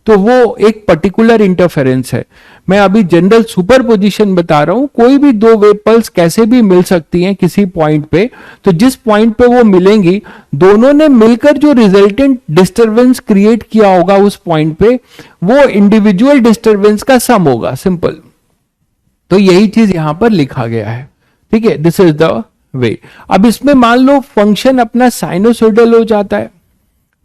Speaker 1: तो वो एक पर्टिकुलर इंटरफेरेंस है। मैं अभी जनरल सुपरपोजिशन बता रहा हूं, कोई भी दो वेव पल्स कैसे भी मिल सकती हैं किसी पॉइंट पे, तो जिस पॉइंट पे वो मिलेंगी, दोनों ने मिलकर जो रिजल्टेंट डिस्टरबेंस क्रिएट किया होगा उस पॉइंट पे, वो इंडिविजुअल डिस्टरबेंस का सम होगा, सिंपल। तो यही चीज यहां पर लिखा गया है, ठीक है। दिस इज द वे। अब इसमें मान लो फंक्शन अपना साइनोसॉइडल हो जाता है,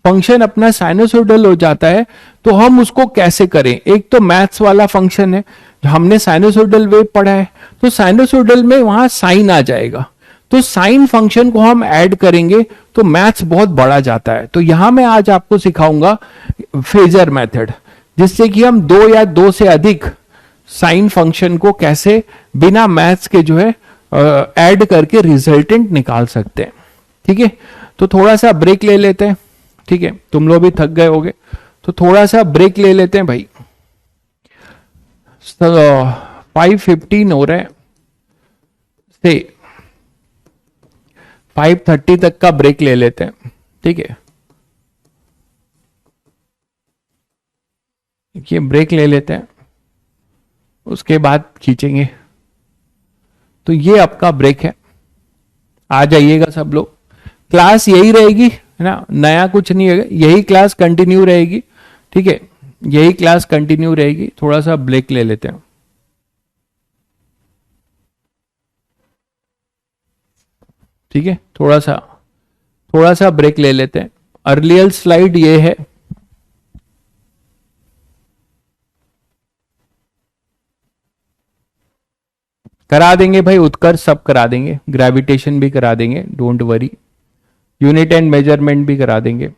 Speaker 1: फंक्शन अपना साइनोसॉइडल हो जाता है, तो हम उसको कैसे करें? एक तो मैथ्स वाला फंक्शन है, हमने साइनोसॉइडल वेव पढ़ा है, तो साइनोसॉइडल में वहां साइन आ जाएगा, तो साइन फंक्शन को हम ऐड करेंगे तो मैथ्स बहुत बड़ा जाता है। तो यहां मैं आज आपको सिखाऊंगा फेजर मेथड, जिससे कि हम दो या दो से अधिक साइन फंक्शन को कैसे बिना मैथ्स के जो है ऐड करके रिजल्टेंट निकाल सकते हैं, ठीक है। तो थोड़ा सा ब्रेक ले लेते हैं, ठीक है, तुम लोग भी थक गए होगे, तो थोड़ा सा ब्रेक ले लेते हैं भाई। 5:15 हो रहे हैं, से 5:30 तक का ब्रेक ले लेते हैं, ठीक है। ये ब्रेक ले लेते हैं, उसके बाद खींचेंगे। तो ये आपका ब्रेक है, आ जाइएगा सब लोग। क्लास यही रहेगी, है ना, नया कुछ नहीं है, यही क्लास कंटिन्यू रहेगी, ठीक है, यही क्लास कंटिन्यू रहेगी। थोड़ा सा ब्रेक ले लेते हैं, ठीक है, थोड़ा सा ब्रेक ले लेते हैं। अर्लियर स्लाइड ये है, करा देंगे भाई, उत्कर्ष सब करा देंगे, ग्रेविटेशन भी करा देंगे, don't worry, unit and measurement भी करा देंगे।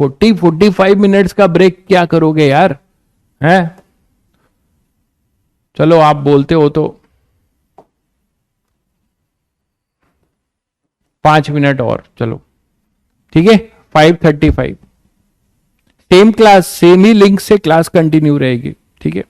Speaker 1: 45 मिनट्स का ब्रेक क्या करोगे यार, हैं? चलो आप बोलते हो तो 5 मिनट और, चलो ठीक है। 5:35 सेम क्लास, सेम ही लिंक से क्लास कंटिन्यू रहेगी, ठीक है।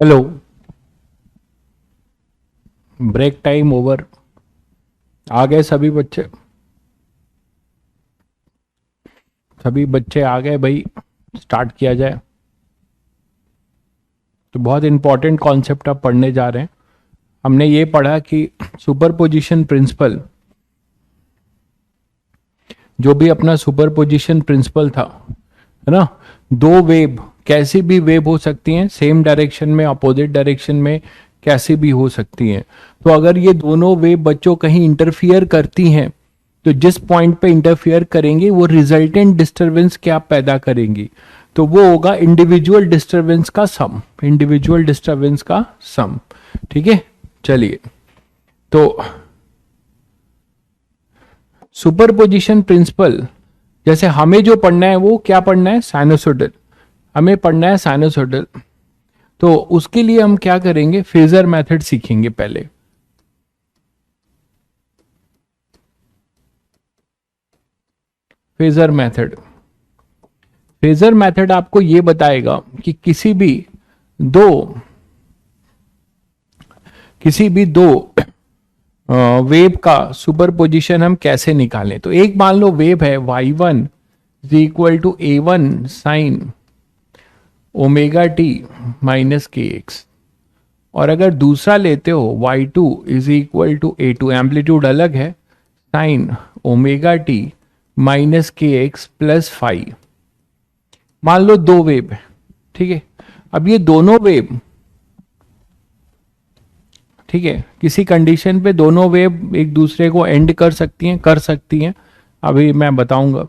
Speaker 1: Hello, break time over. आ गए सभी बच्चे? सभी बच्चे आ गए भाई, स्टार्ट किया जाए। तो बहुत इंपॉर्टेंट कॉन्सेप्ट आप पढ़ने जा रहे हैं। हमने ये पढ़ा कि सुपरपोजिशन प्रिंसिपल, जो भी अपना सुपरपोजिशन प्रिंसिपल था, है ना, दो वेव कैसी भी वेव हो सकती हैं, सेम डायरेक्शन में, अपोजिट डायरेक्शन में, कैसे भी हो सकती हैं। तो अगर ये दोनों वेव बच्चों कहीं इंटरफियर करती हैं, तो जिस पॉइंट पे इंटरफियर करेंगे वो रिजल्टेंट डिस्टरबेंस क्या पैदा करेंगी, तो वो होगा इंडिविजुअल डिस्टरबेंस का सम, इंडिविजुअल डिस्टरबेंस का सम। ठीक है, चलिए। तो सुपरपोजिशन प्रिंसिपल, जैसे हमें जो पढ़ना है वो क्या पढ़ना है, साइनोसोडल, हमें पढ़ना है साइनोसोडल। तो उसके लिए हम क्या करेंगे, फेजर मेथड सीखेंगे पहले। फेजर मेथड, फेजर मेथड आपको ये बताएगा कि किसी भी दो वेव का सुपरपोजिशन हम कैसे निकालें। तो एक मान लो वेव है y1 is equal to a1 sine omega t minus k x, और अगर दूसरा लेते हो y2 is equal to a2, amplitude अलग है, sign omega t minus k x plus five. मान लो दो वेव है, ठीक है। अब ये दोनों वेव, ठीक है, किसी कंडीशन पे दोनों वेव एक दूसरे को एंड कर सकती हैं, अभी मैं बताऊंगा।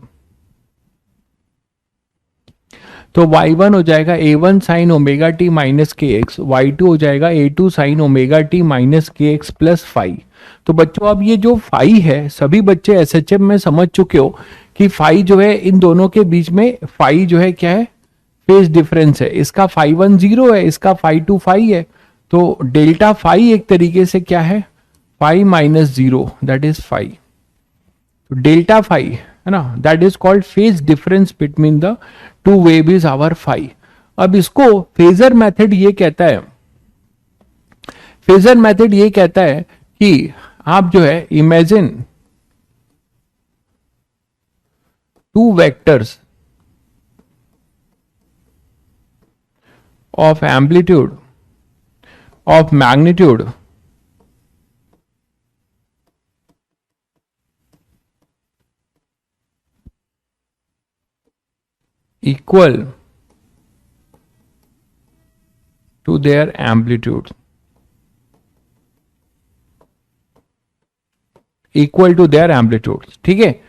Speaker 1: तो y1 हो जाएगा a1 sine omega t minus k x, y2 हो जाएगा a2 sign omega t minus k x plus five. तो बच्चों अब ये जो फाइव है, सभी बच्चे एसएचएम में समझ चुके हो कि फाइव जो है इन दोनों के बीच में, फाइव जो है क्या है, फेज डिफरेंस है। इसका फाइव वन जीरो है, इसका फाइव टू फाइव है। तो डेल्टा फाइव एक तरीके से क्या है, five minus zero, that is five. तो डेल्टा फाइव है ना, that is called phase difference between the two wave is our five. अब इसको फेजर मेथड ये कहता है, फेजर मेथड ये कहता है कि आप जो है imagine two vectors of amplitude of magnitude equal to their amplitude, equal to their amplitude. ठीक है,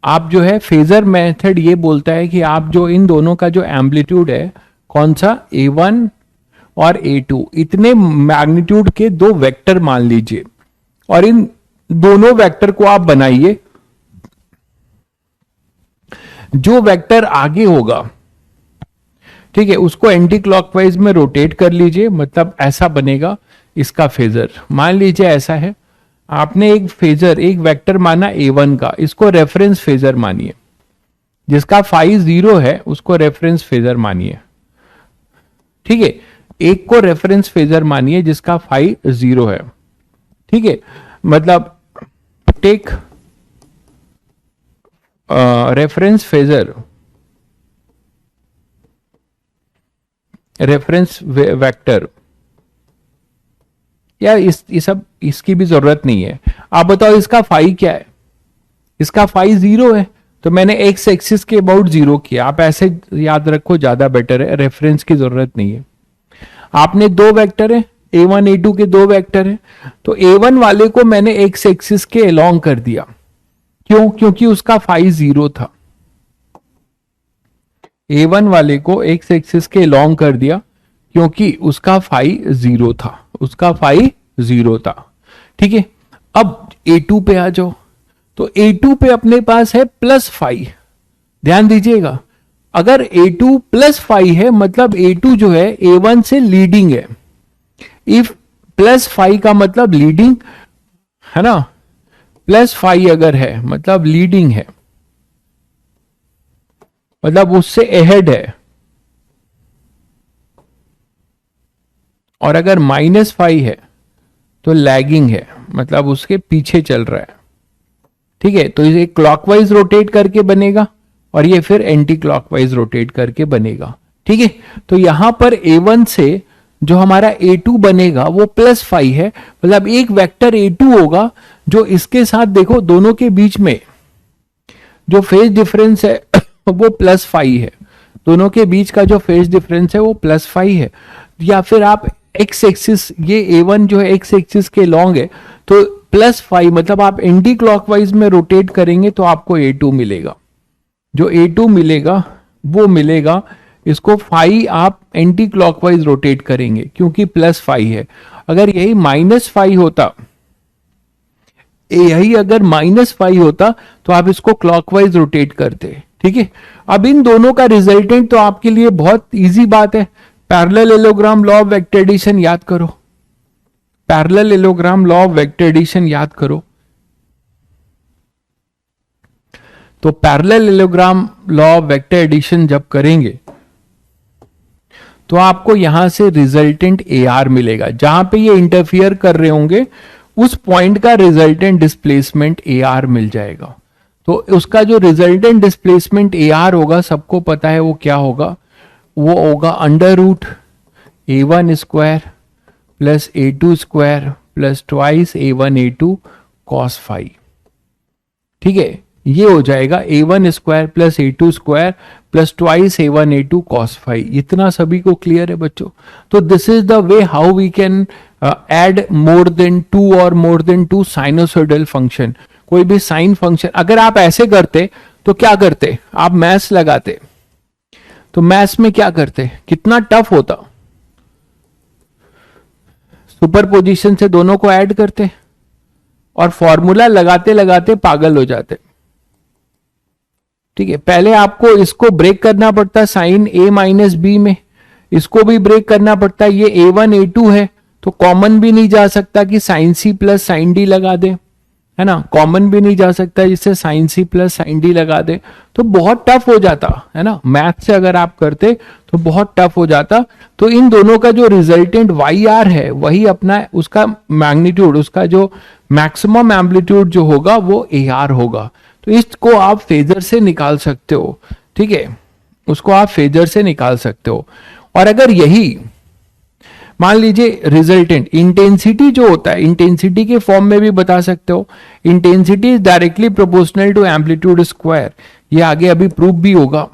Speaker 1: आप जो है फेजर मेथड ये बोलता है कि आप जो इन दोनों का जो एम्पलीट्यूड है, कौन सा, a1 और a2, इतने मैग्नीट्यूड के दो वेक्टर मान लीजिए, और इन दोनों वेक्टर को आप बनाइए। जो वेक्टर आगे होगा, ठीक है, उसको एंटी क्लॉकवाइज में रोटेट कर लीजिए, मतलब ऐसा बनेगा इसका फेजर। मान लीजिए ऐसा है, आपने एक फेजर, एक वेक्टर माना a1 का, इसको रेफरेंस फेजर मानिए। जिसका फाइव जीरो है उसको रेफरेंस फेजर मानिए। ठीक है, एक को रेफरेंस फेजर मानिए जिसका फाइव जीरो है। ठीक है, मतलब take reference phasor, reference vector. यार इस सब इसकी भी जरूरत नहीं है। आप बताओ इसका फाइव क्या है, इसका फाइव जीरो है, तो मैंने एक्स एक्सिस के अबाउट जीरो किया। आप ऐसे याद रखो, ज्यादा बेटर है, रेफरेंस की जरूरत नहीं है। आपने दो वेक्टर है, a1 a2 के दो वेक्टर है, तो a1 वाले को मैंने एक्स एक्सिस के अलोंग कर दिया। क्यों, क्योंकि उसका फाइव जीरो था। a1 वाले को एक्स एक्सिस के अलोंग कर दिया क्योंकि उसका फाइव जीरो था, उसका फाइव जीरो था। ठीक है, अब a2 पे आ जाओ, तो a2 पे अपने पास है प्लस फाइव। ध्यान दीजिएगा, अगर a2 प्लस फाइव है मतलब a2 जो है a1 से लीडिंग है। इफ प्लस फाइव का मतलब लीडिंग है ना, प्लस फाइव अगर है मतलब लीडिंग है, मतलब उससे अहेड है। और अगर -5 है तो लैगिंग है, मतलब उसके पीछे चल रहा है। ठीक है, तो इसे क्लॉकवाइज रोटेट करके बनेगा और ये फिर एंटी क्लॉकवाइज रोटेट करके बनेगा। ठीक है, तो यहां पर A1 से जो हमारा A2 बनेगा वो +5 है, मतलब एक वेक्टर A2 होगा जो इसके साथ देखो दोनों के बीच में जो फेज डिफरेंस है वो +5 है, दोनों के बीच का जो फेज डिफरेंस है वो +5 है। या फिर आप एक्स एक्सिस, ये A1 जो है एक्स एक्सिस के लॉन्ग है, तो +5 मतलब आप एंटी क्लॉकवाइज में रोटेट करेंगे तो आपको A2 मिलेगा। जो A2 मिलेगा वो मिलेगा, इसको फाई आप एंटी क्लॉकवाइज रोटेट करेंगे क्योंकि +5 है। अगर यही -5 होता, यही अगर -5 होता तो आप इसको क्लॉकवाइज रोटेट करते। ठीक है, अब इन दोनों का रिजल्टेंट तो आपके लिए बहुत इजी बात है, parallelogram law of vector addition याद करो, parallelogram law of vector addition याद करो। तो parallelogram law of vector addition जब करेंगे तो आपको यहां से रिजल्टेंट AR मिलेगा, जहां पे ये इंटरफियर कर रहे होंगे उस पॉइंट का रिजल्टेंट डिस्प्लेसमेंट AR मिल जाएगा। तो उसका जो रिजल्टेंट डिस्प्लेसमेंट AR होगा, सबको पता है वो क्या होगा, वो होगा √A1 square plus A2 square plus twice A1 A2 cos phi. ठीक है, ये हो जाएगा A1 square plus A2 square plus twice A1 A2 cos phi. इतना सभी को क्लियर है बच्चों? तो this is the way how we can add more than 2 और मोर देन 2 साइनोसॉइडल फंक्शन। कोई भी साइन फंक्शन अगर आप ऐसे करते तो क्या करते, आप मैथ्स लगाते, तो मैथ्स में क्या करते, कितना टफ होता, सुपरपोजिशन से दोनों को ऐड करते और फॉर्मूला लगाते लगाते पागल हो जाते। ठीक है, पहले आपको इसको ब्रेक करना पड़ता है साइन A माइनस बी में, इसको भी ब्रेक करना पड़ता है, ये A1 A2 है तो कॉमन भी नहीं जा सकता कि sine C plus sine D लगा दे, है ना, कॉमन भी नहीं जा सकता जिससे sine C plus sine D लगा दे, तो बहुत टफ हो जाता है ना, मैथ से अगर आप करते तो बहुत टफ हो जाता। तो इन दोनों का जो रिजल्टेंट YR है वही अपना उसका मैग्नीट्यूड, उसका जो मैक्सिमम एम्पलीट्यूड जो होगा वो AR होगा। तो इसको आप फेजर से निकाल सकते हो। ठीक है, उसको आप फेजर से निकाल सकते हो। और अगर यही मान लीजिए रिजल्टेंट इंटेंसिटी जो होता है, इंटेंसिटी के फॉर्म में भी बता सकते हो, intensity is directly proportional to amplitude square, ये आगे अभी प्रूफ भी होगा।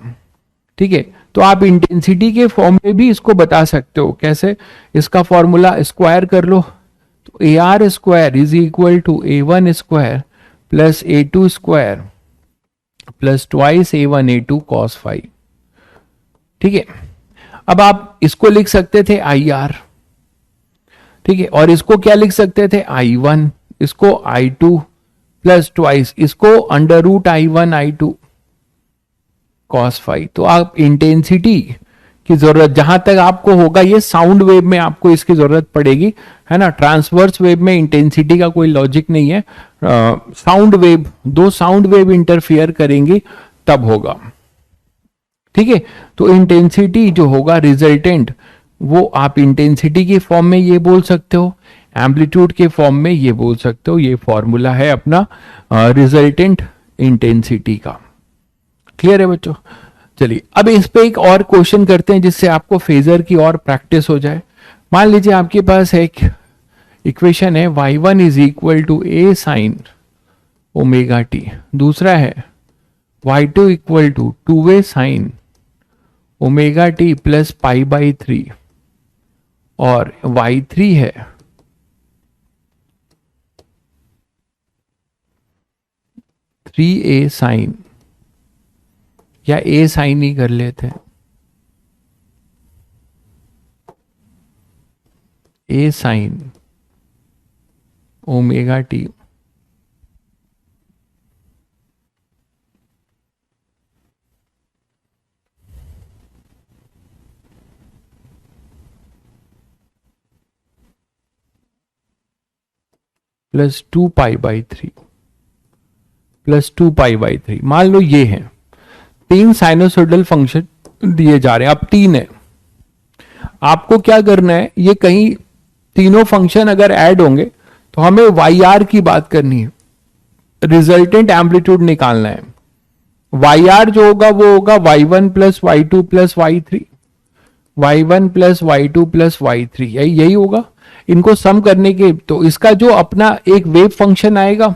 Speaker 1: ठीक है, तो आप इंटेंसिटी के फॉर्म में भी इसको बता सकते हो। कैसे, इसका फॉर्मूला स्क्वायर कर लो, तो AR square is equal to A1 square plus A2 square plus twice A1 A2 cos phi. ठीक है, अब आप इसको लिख सकते थे IR, ठीक है, और इसको क्या लिख सकते थे I1, इसको I2 प्लस ट्वाइस इसको √I1 I2 cos फाई। तो आप इंटेंसिटी की जरूरत जहां तक आपको होगा, ये साउंड वेव में आपको इसकी जरूरत पड़ेगी, है ना, ट्रांसवर्स वेव में इंटेंसिटी का कोई लॉजिक नहीं है, साउंड वेव, दो साउंड वेव इंटरफियर करेंगी तब होगा। ठीक है, तो इंटेंसिटी जो होगा रिजल्टेंट, वो आप इंटेंसिटी के फॉर्म में ये बोल सकते हो, एम्पलीट्यूड के फॉर्म में ये बोल सकते हो। ये फॉर्मूला है अपना रिजल्टेंट इंटेंसिटी का। क्लियर है बच्चों? चलिए अब इस पे एक और क्वेश्चन करते हैं जिससे आपको फेजर की और प्रैक्टिस हो जाए। मान लीजिए आपके पास एक इक्वेशन है y1 is equal to A sine omega T, दूसरा है y2 equal to 2A sine omega T plus π/3, और y3 है A साइन, या A साइन ही कर लेते हैं, A sine omega T plus 2π/3 plus 2π/3। मान लो ये है 3 साइनोसॉइडल फंक्शन दिए जा रहे हैं, अब 3 है। आपको क्या करना है, ये कहीं तीनों फंक्शन अगर ऐड होंगे तो हमें वाई आर की बात करनी है, रिजल्टेंट एम्पलीट्यूड निकालना है। वाई आर जो होगा वो होगा y one plus y two plus y three, y one plus y two plus y three, यही होगा। इनको सम करने के तो इसका जो अपना एक वेव फंक्शन आएगा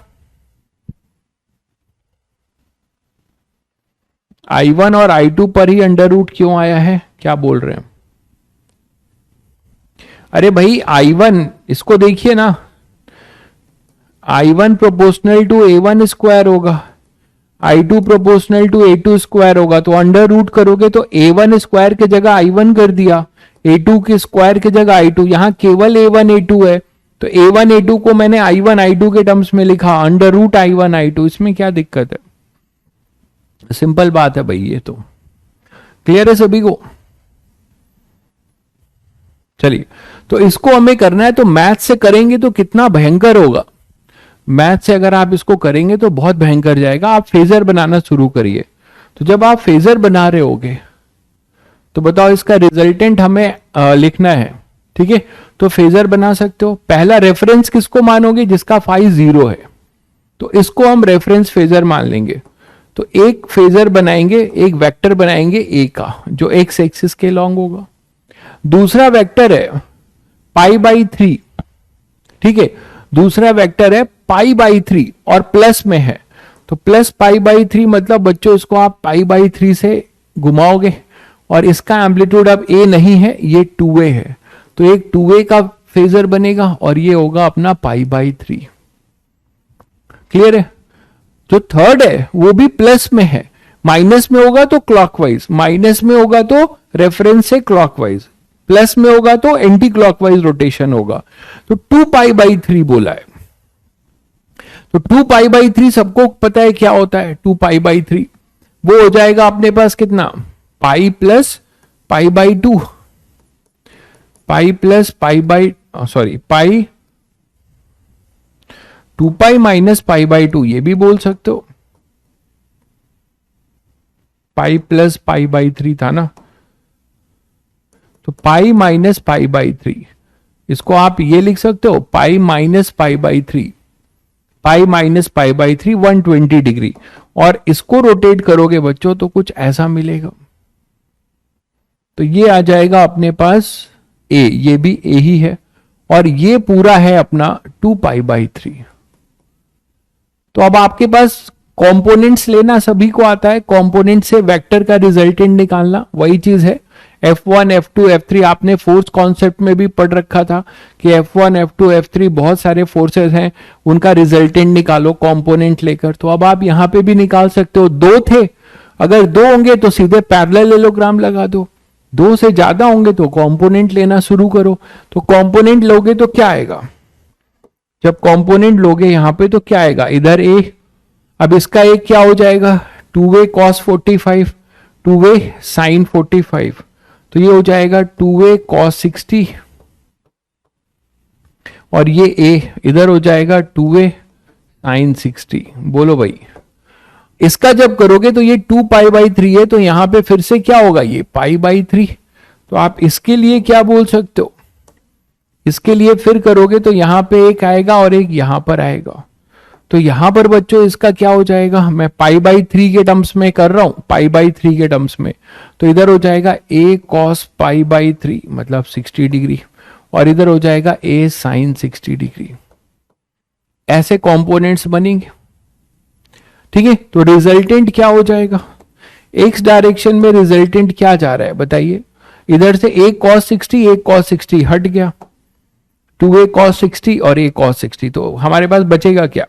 Speaker 1: I1 और I2 पर ही अंडर रूट क्यों आया है, क्या बोल रहे हैं? अरे भाई I1 इसको देखिए ना, I1 proportional to A1 square होगा, I2 proportional to A2 square होगा, तो अंडर रूट करोगे तो A1 स्क्वायर की जगह I1 कर दिया, A2 के स्क्वायर की जगह I2, यहां केवल A1 A2 है तो A1 A2 को मैंने I1 I2 के टर्म्स में लिखा, अंडर रूट I1 I2, इसमें क्या दिक्कत है? सिंपल बात है भाई, ये तो क्लियर है सभी को। चलिए, तो इसको हमें करना है, तो मैथ से करेंगे तो कितना भयंकर होगा, मैथ से अगर आप इसको करेंगे तो बहुत भयंकर जाएगा। आप फेजर बनाना शुरू करिए। तो जब आप फेजर बना रहे होगे तो बताओ इसका रिजल्टेंट हमें लिखना है, ठीक है? तो फेजर बना सकते हो। पहला रेफरेंस किसको मानोगे? जिसका फाई 0 है, तो इसको हम रेफरेंस फेजर मान लेंगे। तो एक फेजर बनाएंगे, एक वेक्टर बनाएंगे ए का, जो एक्स एक्सिस के लॉन्ग होगा। दूसरा वेक्टर है पाई बाई 3, ठीक है? दूसरा वेक्टर है पाई बाई 3 और प्लस में है, तो प्लस पाई बाई 3 मतलब बच्चों इसको आप पाई बाई 3 से घुमाओगे और इसका एम्पलीट्यूड अब ए नहीं है, ये 2a है, तो एक 2a का फेजर बनेगा और ये होगा अपना पाई बाई 3। क्लियर है? जो थर्ड है वो भी प्लस में है, माइनस में होगा तो क्लॉकवाइज, माइनस में होगा तो रेफरेंस से क्लॉकवाइज, प्लस में होगा तो एंटी क्लॉकवाइज रोटेशन होगा। तो 2 पाई बाई 3 बोला है। तो 2 पाई बाई 3 सबको पता है क्या होता है? 2 पाई बाई 3 वो हो जाएगा अपने पास कितना, pi plus pi by 2, pi plus pi by sorry pi 2 pi minus pi by 2, ये भी बोल सकते हो। पाई प्लस पाई बाई 3 था ना, तो पाई माइनस पाई बाई 3, इसको आप ये लिख सकते हो pi minus pi by 3, pi minus pi by 3 120 degree. और इसको रोटेट करोगे बच्चों तो कुछ ऐसा मिलेगा, तो ये आ जाएगा अपने पास ए, ये भी ए ही है, और ये पूरा है अपना 2 पाई बाई 3। तो अब आपके पास कंपोनेंट्स लेना सभी को आता है, कंपोनेंट से वेक्टर का रिजल्टेंट निकालना, वही चीज है। F1 F2 F3 आपने फोर्स कॉन्सेप्ट में भी पढ़ रखा था कि F1 F2 F3 बहुत सारे फोर्सेस हैं, उनका रिजल्टेंट निकालो कंपोनेंट लेकर। तो अब आप यहां पे भी निकाल सकते हो। 2 थे, अगर 2 होंगे तो सीधे पैरेललोग्राम लगा दो, 2 से ज्यादा होंगे तो कंपोनेंट लेना शुरू करो। तो कंपोनेंट लोगे तो क्या आएगा, जब कंपोनेंट लोगे यहां पे तो क्या आएगा, इधर ए, अब इसका एक क्या हो जाएगा 2a cos 45, 2a sin 45, तो ये हो जाएगा 2a cos 60, और ये a इधर हो जाएगा 2a sin 60। बोलो भाई, इसका जब करोगे तो ये 2 पाई बाई 3 है, तो यहां पे फिर से क्या होगा, ये पाई बाई 3। तो आप इसके लिए क्या बोल सकते हो, इसके लिए फिर करोगे तो यहां पे एक आएगा और एक यहां पर आएगा। तो यहां पर बच्चों इसका क्या हो जाएगा, मैं पाई बाई 3 के टर्म्स में कर रहा हूं, पाई बाई 3 के टर्म्स में, तो इधर हो जाएगा a cos पाई बाई 3 मतलब 60 डिग्री, और इधर हो जाएगा a sin 60 डिग्री। ऐसे कंपोनेंट्स बनेंगे, ठीक है? तो रिजल्टेंट क्या हो जाएगा, एक्स डायरेक्शन में रिजल्टेंट क्या जा रहा है बताइए, इधर से a cos 60 a cos 60 हट गया, 2a cos 60 और a cos 60, तो हमारे पास बचेगा क्या,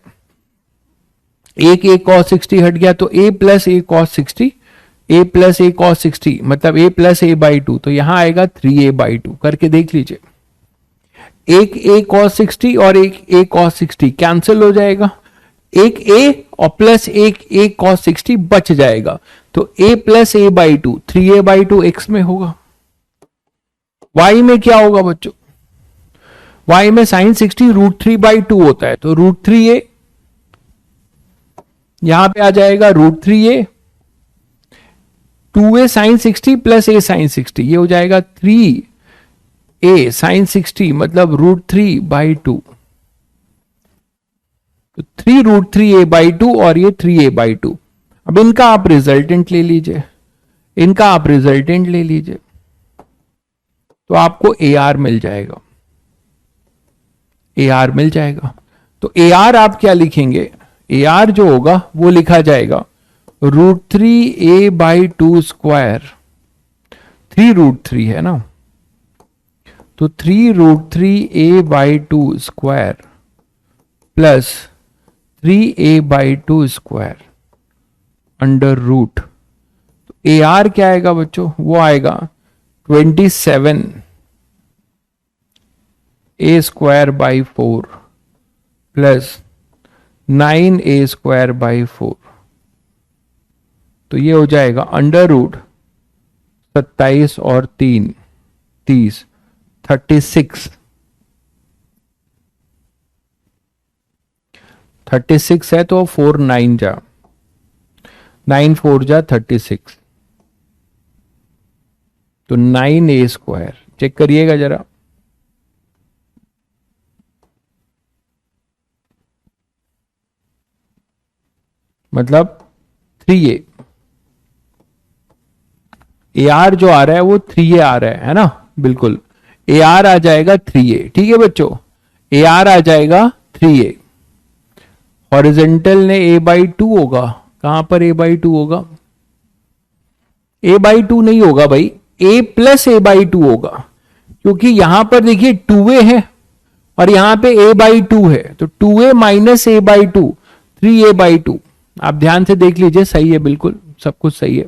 Speaker 1: एक a cos 60 हट गया, तो a plus a cos 60, a plus a cos 60 मतलब a प्लस a बाई 2, तो यहां आएगा 3a बाई 2। करके देख लीजिए, एक a cos 60 और एक a cos 60 कैंसिल हो जाएगा, एक a और प्लस एक a cos 60 बच जाएगा, तो a plus a by 2 3a by 2 x में होगा। y में क्या होगा बच्चों, y में sin 60 √3 बाई 2 होता है, तो √3a यहां पे आ जाएगा √3a, 2a sin 60 plus a sin 60, ये हो जाएगा 3 ए साइन 60 मतलब √3/2, तो 3√3a/2 और ये 3a/2। अब इनका आप रिजल्टेंट ले लीजिए, इनका आप रिजल्टेंट ले लीजिए, तो आपको AR मिल जाएगा, AR मिल जाएगा। तो AR आप क्या लिखेंगे, AR जो होगा वो लिखा जाएगा √3a/2 स्क्वायर, 3√3 है ना, तो 3√3a/2 square plus 3a/2 square under root. तो AR क्या आएगा बच्चों, वो आएगा 27a²/4 प्लस 9a²/4, तो ये हो जाएगा अंडर रूट 27 और 3 30, 36 है, तो 4 9 जा 9 4 जा 36, तो 9a²। चेक करिएगा जरा, मतलब 3a, AR जो आ रहा है वो 3a आ रहा है ना, बिल्कुल AR आ जाएगा 3a। ठीक है बच्चों, AR आ जाएगा 3a। हॉरिजेंटल ने a/2 होगा, कहां पर a/2 होगा, a/2 नहीं होगा भाई, a + a/2 होगा, क्योंकि यहां पर देखिए 2a है और यहां पे a/2 है, तो 2a - a/2 3a/2। आप ध्यान से देख लीजिए, सही है, बिल्कुल सब कुछ सही है।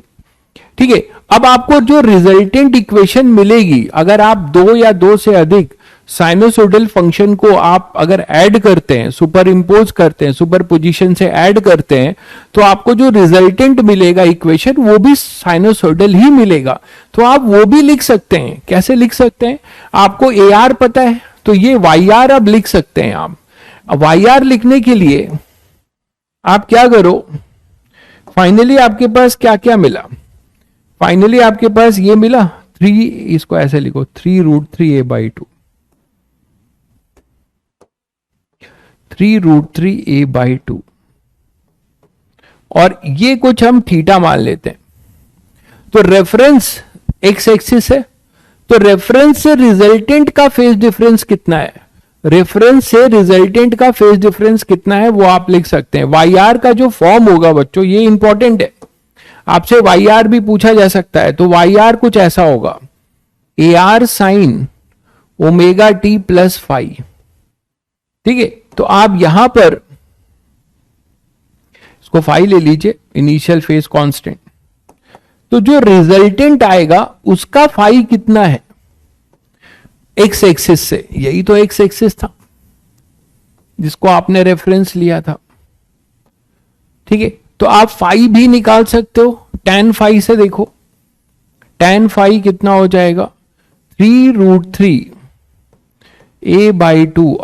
Speaker 1: ठीक है, अब आपको जो रिजल्टेंट इक्वेशन मिलेगी, अगर आप 2 या 2 से अधिक साइनोसोडल फंक्शन को आप अगर ऐड करते हैं, सुपर इंपोज करते हैं, सुपर पोजिशन से ऐड करते हैं, तो आपको जो रिजल्टेंट मिलेगा इक्वेशन वो भी साइनोसोडल ही मिलेगा। तो आप वो भी लिख सकते हैं। कैसे लिख सकते हैं, आपको AR पता है तो ये YR अब लिख सकते हैं आप। YR लिखने के लिए आप क्या करो, फाइनली आपके पास क्या क्या मिला, फाइनली आपके पास ये मिला 3, इसको ऐसे लिखो 3√3a/2, 3√3a/2, और ये कुछ हम थीटा मान लेते हैं। तो रेफरेंस एक्स एक्सिस है, तो रेफरेंस से रिजल्टेंट का फेज डिफरेंस कितना है, रेफरेंस से रिजल्टेंट का फेज डिफरेंस कितना है वो आप लिख सकते हैं। YR का जो फॉर्म होगा बच्चों, ये इंपॉर्टेंट है, आपसे YR भी पूछा जा सकता है। तो YR कुछ ऐसा होगा, AR sin ωt + phi। ठीक है, तो आप यहां पर इसको phi ले लीजिए, इनिशियल फेज कांस्टेंट। तो जो रिजल्टेंट आएगा उसका phi कितना है एक्स एक्सिस से, यही तो एक्स एक्सिस था जिसको आपने रेफरेंस लिया था। ठीक है, तो आप phi भी निकाल सकते हो, tan phi से देखो, tan phi कितना हो जाएगा 3√3a/2